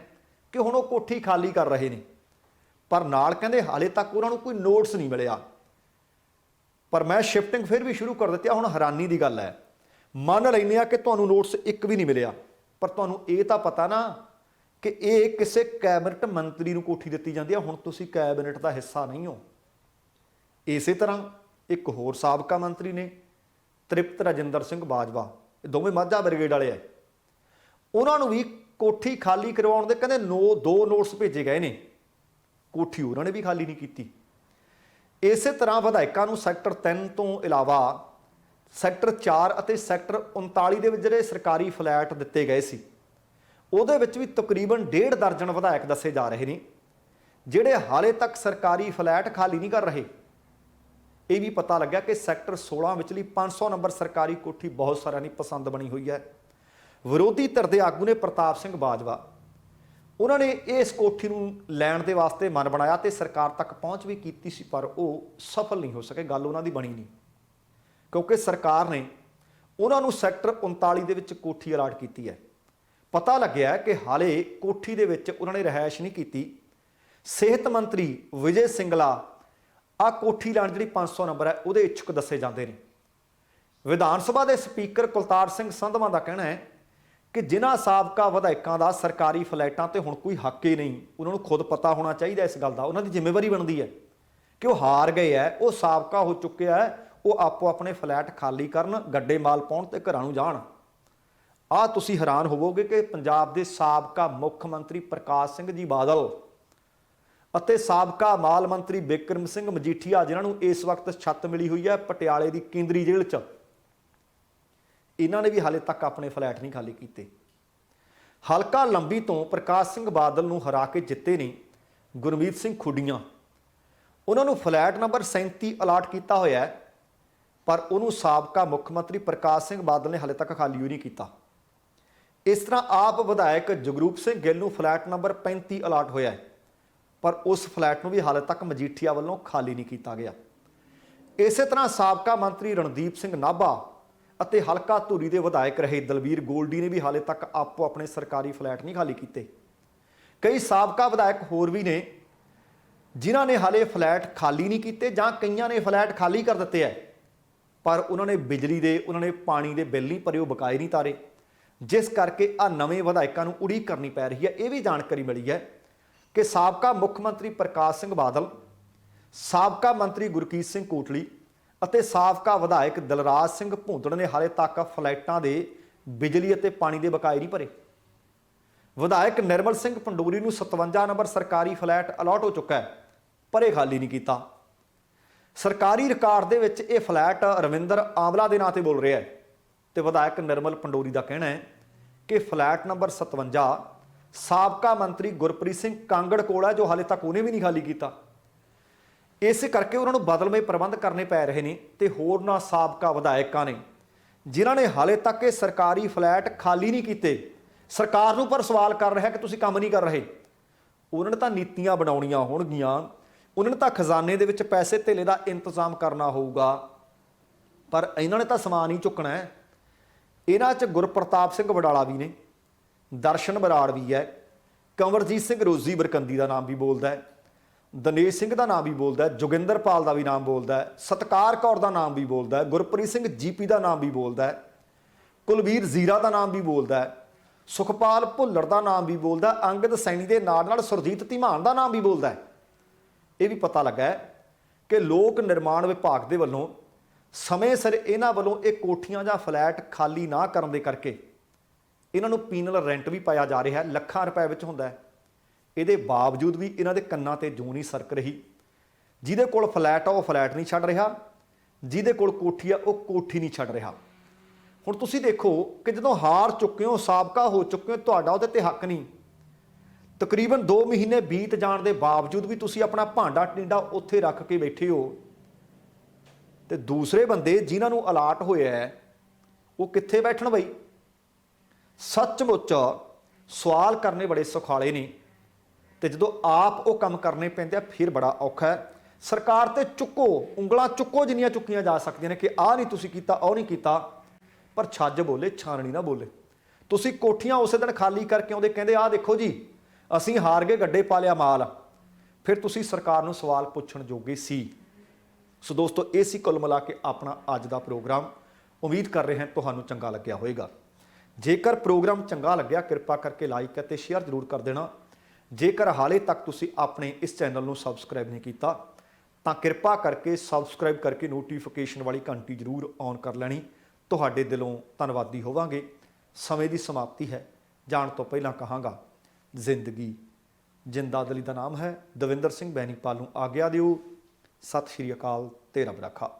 ਕਿ ਹੁਣ ਉਹ ਕੋਠੀ ਖਾਲੀ ਕਰ ਰਹੇ ਨੇ, ਪਰ ਨਾਲ ਕਹਿੰਦੇ ਹਾਲੇ ਤੱਕ ਉਹਨਾਂ ਨੂੰ ਕੋਈ ਨੋਟਿਸ ਨਹੀਂ ਮਿਲਿਆ। ਪਰ ਮੈਂ ਸ਼ਿਫਟਿੰਗ ਫਿਰ ਵੀ ਸ਼ੁਰੂ ਕਰ ਦਿੱਤੀ। ਹੁਣ ਹੈਰਾਨੀ ਦੀ ਗੱਲ ਹੈ, ਮੰਨ ਲੈਂਦੇ ਆ ਕਿ ਤੁਹਾਨੂੰ ਨੋਟਿਸ ਇੱਕ ਵੀ ਨਹੀਂ ਮਿਲਿਆ, ਪਰ ਤੁਹਾਨੂੰ ਇਹ ਤਾਂ ਪਤਾ ਨਾ ਕਿ ਇਹ ਕਿਸੇ ਕੈਬਨਿਟ ਮੰਤਰੀ ਨੂੰ ਕੋਠੀ ਦਿੱਤੀ ਜਾਂਦੀ ਹੈ। ਹੁਣ ਤੁਸੀਂ ਕੈਬਨਿਟ ਦਾ ਹਿੱਸਾ ਨਹੀਂ ਹੋ। ਇਸੇ ਤਰ੍ਹਾਂ ਇੱਕ ਹੋਰ ਸਾਬਕਾ ਮੰਤਰੀ ਨੇ ਤ੍ਰਿਪਤ ਰਾਜਿੰਦਰ ਸਿੰਘ ਬਾਜਵਾ, ਇਹ ਦੋਵੇਂ ਮਾਝਾ ਬ੍ਰਿਗੇਡ ਵਾਲੇ ਆ, ਉਹਨਾਂ ਨੂੰ ਵੀ ਕੋਠੀ ਖਾਲੀ ਕਰਵਾਉਣ ਦੇ ਕਹਿੰਦੇ 2 ਨੋਟਿਸ ਭੇਜੇ ਗਏ ਨੇ, ਕੋਠੀ ਉਹਨਾਂ ਨੇ ਵੀ ਖਾਲੀ ਨਹੀਂ ਕੀਤੀ। ਇਸੇ ਤਰ੍ਹਾਂ ਵਿਧਾਇਕਾਂ ਨੂੰ ਸੈਕਟਰ 3 ਤੋਂ ਇਲਾਵਾ ਸੈਕਟਰ 4 ਅਤੇ ਸੈਕਟਰ 39 ਦੇ ਵਿੱਚ ਜਿਹੜੇ ਸਰਕਾਰੀ ਫਲੈਟ ਦਿੱਤੇ ਗਏ ਸੀ, ਉਹਦੇ ਵਿੱਚ ਵੀ ਤਕਰੀਬਨ 1.5 ਦਰਜਨ ਵਿਧਾਇਕ ਦੱਸੇ ਜਾ ਰਹੇ ਨੇ ਜਿਹੜੇ ਹਾਲੇ ਤੱਕ ਸਰਕਾਰੀ ਫਲੈਟ ਖਾਲੀ ਨਹੀਂ ਕਰ ਰਹੇ। ਇਹ ਵੀ ਪਤਾ ਲੱਗਿਆ ਕਿ ਸੈਕਟਰ 16 ਵਿਚਲੀ 500 ਨੰਬਰ ਸਰਕਾਰੀ ਕੋਠੀ ਬਹੁਤ ਸਾਰਿਆਂ ਦੀ ਪਸੰਦ ਬਣੀ ਹੋਈ ਹੈ। ਵਿਰੋਧੀ ਧਿਰ ਦੇ ਆਗੂ ਨੇ ਪ੍ਰਤਾਪ ਸਿੰਘ ਬਾਜਵਾ, ਉਹਨਾਂ ਨੇ ਇਸ ਕੋਠੀ ਨੂੰ ਲੈਣ ਦੇ ਵਾਸਤੇ ਮਨ ਬਣਾਇਆ ਤੇ ਸਰਕਾਰ ਤੱਕ ਪਹੁੰਚ ਵੀ ਕੀਤੀ ਸੀ, ਪਰ ਉਹ ਸਫਲ ਨਹੀਂ ਹੋ ਸਕੇ। ਗੱਲ ਉਹਨਾਂ ਦੀ ਬਣੀ ਨਹੀਂ ਕਿਉਂਕਿ ਸਰਕਾਰ ਨੇ ਉਹਨਾਂ ਨੂੰ ਸੈਕਟਰ 39 ਦੇ ਵਿੱਚ ਕੋਠੀ ਅਲਾਟ ਕੀਤੀ ਹੈ। ਪਤਾ ਲੱਗਿਆ ਕਿ ਹਾਲੇ ਕੋਠੀ ਦੇ ਵਿੱਚ ਉਹਨਾਂ ਨੇ ਰਿਹਾਇਸ਼ ਨਹੀਂ ਕੀਤੀ। ਸਿਹਤ ਮੰਤਰੀ ਵਿਜੇ ਸਿੰਗਲਾ ਆ ਕੋਠੀ ਲੈਣ ਜਿਹੜੀ 500 ਨੰਬਰ ਹੈ ਉਹਦੇ ਇੱਛੁਕ ਦੱਸੇ ਜਾਂਦੇ ਨੇ। ਵਿਧਾਨ ਸਭਾ ਦੇ ਸਪੀਕਰ ਕੁਲਤਾਰ ਸਿੰਘ ਸੰਧਵਾਂ ਦਾ ਕਹਿਣਾ ਹੈ ਕਿ ਜਿਨ੍ਹਾਂ ਸਾਬਕਾ ਵਿਧਾਇਕਾਂ ਦਾ ਸਰਕਾਰੀ ਫਲੈਟਾਂ ਤੇ ਹੁਣ ਕੋਈ ਹੱਕ ਹੀ ਨਹੀਂ, ਉਹਨਾਂ ਨੂੰ ਖੁਦ ਪਤਾ ਹੋਣਾ ਚਾਹੀਦਾ ਇਸ ਗੱਲ ਦਾ। ਉਹਨਾਂ ਦੀ ਜ਼ਿੰਮੇਵਾਰੀ ਬਣਦੀ ਹੈ ਕਿ ਉਹ ਹਾਰ ਗਏ ਹੈ, ਉਹ ਸਾਬਕਾ ਹੋ ਚੁੱਕਿਆ ਹੈ, ਉਹ ਆਪੋ ਆਪਣੇ ਫਲੈਟ ਖਾਲੀ ਕਰਨ, ਗੱਡੇ ਮਾਲ ਪਾਉਣ ਤੇ ਘਰਾਂ ਨੂੰ ਜਾਣ। ਆਹ ਤੁਸੀਂ ਹੈਰਾਨ ਹੋਵੋਗੇ ਕਿ ਪੰਜਾਬ ਦੇ ਸਾਬਕਾ ਮੁੱਖ ਮੰਤਰੀ ਪ੍ਰਕਾਸ਼ ਸਿੰਘ ਜੀ ਬਾਦਲ ਅਤੇ ਸਾਬਕਾ ਮਾਲ ਮੰਤਰੀ ਬਿਕਰਮ ਸਿੰਘ ਮਜੀਠੀਆ, ਜਿਨ੍ਹਾਂ ਨੂੰ ਇਸ ਵਕਤ ਛੱਤ ਮਿਲੀ ਹੋਈ ਹੈ ਪਟਿਆਲੇ ਦੀ ਕੇਂਦਰੀ ਜੇਲ੍ਹ 'ਚ, ਇਹਨਾਂ ਨੇ ਵੀ ਹਾਲੇ ਤੱਕ ਆਪਣੇ ਫਲੈਟ ਨਹੀਂ ਖਾਲੀ ਕੀਤੇ। ਹਲਕਾ ਲੰਬੀ ਤੋਂ ਪ੍ਰਕਾਸ਼ ਸਿੰਘ ਬਾਦਲ ਨੂੰ ਹਰਾ ਕੇ ਜਿੱਤੇ ਨੇ ਗੁਰਮੀਤ ਸਿੰਘ ਖੁੱਡੀਆਂ। ਉਹਨਾਂ ਨੂੰ ਫਲੈਟ ਨੰਬਰ 37 ਅਲਾਟ ਕੀਤਾ ਹੋਇਆ ਹੈ, ਪਰ ਉਹਨੂੰ ਸਾਬਕਾ ਮੁੱਖ ਮੰਤਰੀ ਪ੍ਰਕਾਸ਼ ਸਿੰਘ ਬਾਦਲ ਨੇ ਹਾਲੇ ਤੱਕ ਖਾਲੀ ਹੀ ਨਹੀਂ ਕੀਤਾ। ਇਸ ਤਰ੍ਹਾਂ ਆਪ ਵਿਧਾਇਕ ਜਗਰੂਪ ਸਿੰਘ ਗਿੱਲ ਨੂੰ ਫਲੈਟ ਨੰਬਰ 35 ਅਲਾਟ ਹੋਇਆ ਹੈ, ਪਰ ਉਸ ਫਲੈਟ ਨੂੰ ਵੀ ਹਾਲੇ ਤੱਕ ਮਜੀਠੀਆ ਵੱਲੋਂ ਖਾਲੀ ਨਹੀਂ ਕੀਤਾ ਗਿਆ। ਇਸੇ ਤਰ੍ਹਾਂ ਸਾਬਕਾ ਮੰਤਰੀ ਰਣਦੀਪ ਸਿੰਘ ਨਾਭਾ ਅਤੇ ਹਲਕਾ ਧੂਰੀ ਦੇ ਵਿਧਾਇਕ ਰਹੇ ਦਲਵੀਰ ਗੋਲਡੀ ਨੇ ਵੀ ਹਾਲੇ ਤੱਕ ਆਪੋ ਆਪਣੇ ਸਰਕਾਰੀ ਫਲੈਟ ਨਹੀਂ ਖਾਲੀ ਕੀਤੇ। ਕਈ ਸਾਬਕਾ ਵਿਧਾਇਕ ਹੋਰ ਵੀ ਨੇ ਜਿਨ੍ਹਾਂ ਨੇ ਹਾਲੇ ਫਲੈਟ ਖਾਲੀ ਨਹੀਂ ਕੀਤੇ, ਜਾਂ ਕਈਆਂ ਨੇ ਫਲੈਟ ਖਾਲੀ ਕਰ ਦਿੱਤੇ ਹੈ ਪਰ ਉਹਨਾਂ ਨੇ ਬਿਜਲੀ ਦੇ, ਉਹਨਾਂ ਨੇ ਪਾਣੀ ਦੇ ਬਿੱਲ ਨਹੀਂ ਭਰੇ, ਉਹ ਬਕਾਏ ਨਹੀਂ ਤਾਰੇ, ਜਿਸ ਕਰਕੇ ਆ ਨਵੇਂ ਵਿਧਾਇਕਾਂ ਨੂੰ ਉਡੀਕ ਕਰਨੀ ਪੈ ਰਹੀ ਹੈ। ਇਹ ਵੀ ਜਾਣਕਾਰੀ ਮਿਲੀ ਹੈ ਕਿ ਸਾਬਕਾ ਮੁੱਖ ਮੰਤਰੀ ਪ੍ਰਕਾਸ਼ ਸਿੰਘ ਬਾਦਲ, ਸਾਬਕਾ ਮੰਤਰੀ ਗੁਰਕੀਰਤ ਸਿੰਘ ਕੋਟਲੀ ਅਤੇ ਸਾਬਕਾ ਵਿਧਾਇਕ ਦਲਰਾਜ ਸਿੰਘ ਭੂੰਦੜ ਨੇ ਹਾਲੇ ਤੱਕ ਫਲੈਟਾਂ ਦੇ ਬਿਜਲੀ ਅਤੇ ਪਾਣੀ ਦੇ ਬਕਾਏ ਨਹੀਂ ਭਰੇ। ਵਿਧਾਇਕ ਨਿਰਮਲ ਸਿੰਘ ਪੰਡੋਰੀ ਨੂੰ 57 ਨੰਬਰ ਸਰਕਾਰੀ ਫਲੈਟ ਅਲਾਟ ਹੋ ਚੁੱਕਾ ਹੈ, ਪਰ ਇਹ ਖਾਲੀ ਨਹੀਂ ਕੀਤਾ। ਸਰਕਾਰੀ ਰਿਕਾਰਡ ਦੇ ਵਿੱਚ ਇਹ ਫਲੈਟ ਰਵਿੰਦਰ ਆਂਵਲਾ ਦੇ ਨਾਂ ਤੇ ਬੋਲ ਰਿਹਾ ਹੈ ਤੇ ਵਿਧਾਇਕ ਨਿਰਮਲ ਪੰਡੋਰੀ ਦਾ ਕਹਿਣਾ ਹੈ ਕਿ ਫਲੈਟ ਨੰਬਰ 57 ਸਾਬਕਾ ਮੰਤਰੀ ਗੁਰਪ੍ਰੀਤ ਸਿੰਘ ਕਾਂਗੜ ਕੋਲ ਹੈ, ਜੋ ਹਾਲੇ ਤੱਕ ਉਹਨੇ ਵੀ ਨਹੀਂ ਖਾਲੀ ਕੀਤਾ। ਇਸੇ ਕਰਕੇ ਉਹਨਾਂ ਨੂੰ ਬਦਲਵੇਂ ਪ੍ਰਬੰਧ ਕਰਨੇ ਪੈ ਰਹੇ ਨੇ ਤੇ ਹੋਰਨਾਂ ਸਾਬਕਾ ਵਿਧਾਇਕਾਂ ਨੇ ਜਿਨ੍ਹਾਂ ਨੇ ਹਾਲੇ ਤੱਕ ਇਹ ਸਰਕਾਰੀ ਫਲੈਟ ਖਾਲੀ ਨਹੀਂ ਕੀਤੇ, ਸਰਕਾਰ ਨੂੰ ਪਰ ਸਵਾਲ ਕਰ ਰਿਹਾ ਕਿ ਤੁਸੀਂ ਕੰਮ ਨਹੀਂ ਕਰ ਰਹੇ। ਉਹਨਾਂ ਨੇ ਤਾਂ ਨੀਤੀਆਂ ਬਣਾਉਣੀਆਂ ਹੋਣਗੀਆਂ, ਉਹਨਾਂ ਨੇ ਤਾਂ ਖਜ਼ਾਨੇ ਦੇ ਵਿੱਚ ਪੈਸੇ ਧੇਲੇ ਦਾ ਇੰਤਜ਼ਾਮ ਕਰਨਾ ਹੋਊਗਾ, ਪਰ ਇਹਨਾਂ ਨੇ ਤਾਂ ਸਮਾਨ ਹੀ ਚੁੱਕਣਾ ਹੈ। ਇਹਨਾਂ 'ਚ ਗੁਰਪ੍ਰਤਾਪ ਸਿੰਘ ਵਡਾਲਾ ਵੀ ਨੇ, ਦਰਸ਼ਨ ਬਰਾੜ ਵੀ ਹੈ, ਕੰਵਰਜੀਤ ਸਿੰਘ ਰੋਜ਼ੀ ਬਰਕੰਦੀ ਦਾ ਨਾਮ ਵੀ ਬੋਲਦਾ ਹੈ, ਦਿਨੇਸ਼ ਸਿੰਘ ਦਾ ਨਾਮ ਵੀ ਬੋਲਦਾ ਹੈ, ਜੋਗਿੰਦਰਪਾਲ ਦਾ ਵੀ ਨਾਮ ਬੋਲਦਾ ਹੈ, ਸਤਕਾਰ ਕੌਰ ਦਾ ਨਾਮ ਵੀ ਬੋਲਦਾ ਹੈ, ਗੁਰਪ੍ਰੀਤ ਸਿੰਘ ਜੀਪੀ ਦਾ ਨਾਮ ਵੀ ਬੋਲਦਾ ਹੈ, ਕੁਲਵੀਰ ਜ਼ੀਰਾ ਦਾ ਨਾਮ ਵੀ ਬੋਲਦਾ ਹੈ, ਸੁਖਪਾਲ ਭੁੱਲਰ ਦਾ ਨਾਮ ਵੀ ਬੋਲਦਾ, ਅੰਗਦ ਸੈਣੀ ਦੇ ਨਾਲ ਸੁਰਜੀਤ ਧੀਮਾਨ ਦਾ ਨਾਮ ਵੀ ਬੋਲਦਾ ਹੈ। ਇਹ ਵੀ ਪਤਾ ਲੱਗਾ ਹੈ ਕਿ ਲੋਕ ਨਿਰਮਾਣ ਵਿਭਾਗ ਦੇ ਵੱਲੋਂ ਸਮੇਂ ਸਿਰ ਇਹਨਾਂ ਵੱਲੋਂ ਇਹ ਕੋਠੀਆਂ ਜਾਂ ਫਲੈਟ ਖਾਲੀ ਨਾ ਕਰਨ ਦੇ ਕਰਕੇ ਇਹਨਾਂ ਨੂੰ ਪੀਨਲ ਰੈਂਟ ਵੀ ਪਾਇਆ ਜਾ ਰਿਹਾ ਹੈ, ਲੱਖਾਂ ਰੁਪਏ ਵਿੱਚ ਹੁੰਦਾ ਹੈ। ਇਹਦੇ ਬਾਵਜੂਦ ਵੀ ਇਹਨਾਂ ਦੇ ਕੰਨਾਂ ਤੇ ਜੂੰ ਨਹੀਂ ਸਰਕ ਰਹੀ। ਜਿਹਦੇ ਕੋਲ ਫਲੈਟ ਆ ਉਹ ਫਲੈਟ ਨਹੀਂ ਛੱਡ ਰਿਹਾ, ਜਿਹਦੇ ਕੋਲ ਕੋਠੀ ਆ ਉਹ ਕੋਠੀ ਨਹੀਂ ਛੱਡ ਰਿਹਾ। ਹੁਣ ਤੁਸੀਂ ਦੇਖੋ ਕਿ ਜਦੋਂ ਹਾਰ ਚੁੱਕੇ ਹੋ, ਸਾਬਕਾ ਹੋ ਚੁੱਕੇ ਹੋ, ਤੁਹਾਡਾ ਉਹਦੇ ਤੇ ਹੱਕ ਨਹੀਂ। ਤਕਰੀਬਨ 2 ਮਹੀਨੇ ਬੀਤ ਜਾਣ ਦੇ ਬਾਵਜੂਦ ਵੀ ਤੁਸੀਂ ਆਪਣਾ ਭਾਂਡਾ ਟਿੰਡਾ ਉੱਥੇ ਰੱਖ ਕੇ ਬੈਠੇ ਹੋ ਤੇ ਦੂਸਰੇ ਬੰਦੇ ਜਿਨ੍ਹਾਂ ਨੂੰ ਅਲਾਟ ਹੋਇਆ ਹੈ ਉਹ ਕਿੱਥੇ ਬੈਠਣ ਬਈ? ਸੱਚਮੁੱਚ ਸਵਾਲ ਕਰਨੇ ਬੜੇ ਸੁਖਾਲੇ ਨੇ ਤੇ ਜਦੋਂ ਆਪ ਉਹ ਕੰਮ ਕਰਨੇ ਪੈਂਦੇ ਆ ਫਿਰ ਬੜਾ ਔਖਾ ਹੈ। ਸਰਕਾਰ ਤੇ ਚੁੱਕੋ, ਉਂਗਲਾਂ ਚੁੱਕੋ ਜਿੰਨੀਆਂ ਚੁੱਕੀਆਂ ਜਾ ਸਕਦੀਆਂ ਨੇ ਕਿ ਆਹ ਨਹੀਂ ਤੁਸੀਂ ਕੀਤਾ, ਉਹ ਨਹੀਂ ਕੀਤਾ, ਪਰ ਛੱਜ ਬੋਲੇ, ਛਾਨਣੀ ਨਾ ਬੋਲੇ। ਤੁਸੀਂ ਕੋਠੀਆਂ ਉਸੇ ਦਿਨ ਖਾਲੀ ਕਰਕੇ ਆਉਂਦੇ, ਕਹਿੰਦੇ ਆਹ ਦੇਖੋ ਜੀ ਅਸੀਂ ਹਾਰ ਗਏ, ਗੱਡੇ ਪਾ ਲਿਆ ਮਾਲ, ਫਿਰ ਤੁਸੀਂ ਸਰਕਾਰ ਨੂੰ ਸਵਾਲ ਪੁੱਛਣ ਜੋਗੇ ਸੀ। ਸੋ ਦੋਸਤੋ, ਇਹ ਸੀ ਕੁੱਲ ਮਿਲਾ ਕੇ ਆਪਣਾ ਅੱਜ ਦਾ ਪ੍ਰੋਗਰਾਮ। ਉਮੀਦ ਕਰ ਰਹੇ ਹਾਂ ਤੁਹਾਨੂੰ ਚੰਗਾ ਲੱਗਿਆ ਹੋਵੇਗਾ। ਜੇਕਰ ਪ੍ਰੋਗਰਾਮ ਚੰਗਾ ਲੱਗਿਆ ਕਿਰਪਾ ਕਰਕੇ ਲਾਈਕ ਅਤੇ ਸ਼ੇਅਰ ਜ਼ਰੂਰ ਕਰ ਦੇਣਾ। ਜੇਕਰ ਹਾਲੇ ਤੱਕ ਤੁਸੀਂ ਆਪਣੇ ਇਸ ਚੈਨਲ ਨੂੰ ਸਬਸਕ੍ਰਾਈਬ ਨਹੀਂ ਕੀਤਾ ਤਾਂ ਕਿਰਪਾ ਕਰਕੇ ਸਬਸਕ੍ਰਾਈਬ ਕਰਕੇ ਨੋਟੀਫਿਕੇਸ਼ਨ ਵਾਲੀ ਘੰਟੀ ਜ਼ਰੂਰ ਔਨ ਕਰ ਲੈਣੀ। ਤੁਹਾਡੇ ਦਿਲੋਂ ਧੰਨਵਾਦੀ ਹੋਵਾਂਗੇ। ਸਮੇਂ ਦੀ ਸਮਾਪਤੀ ਹੈ, ਜਾਣ ਤੋਂ ਪਹਿਲਾਂ ਕਹਾਂਗਾ ਜ਼ਿੰਦਗੀ ਜਿੰਦਾ ਦਿਲੀ ਦਾ ਨਾਮ ਹੈ। ਦਵਿੰਦਰ ਸਿੰਘ ਬੈਣੀਪਾਲ ਨੂੰ ਆਗਿਆ ਦਿਓ। ਸਤਿ ਸ਼੍ਰੀ ਅਕਾਲ ਤੇ ਰੱਬ ਰਾਖਾ।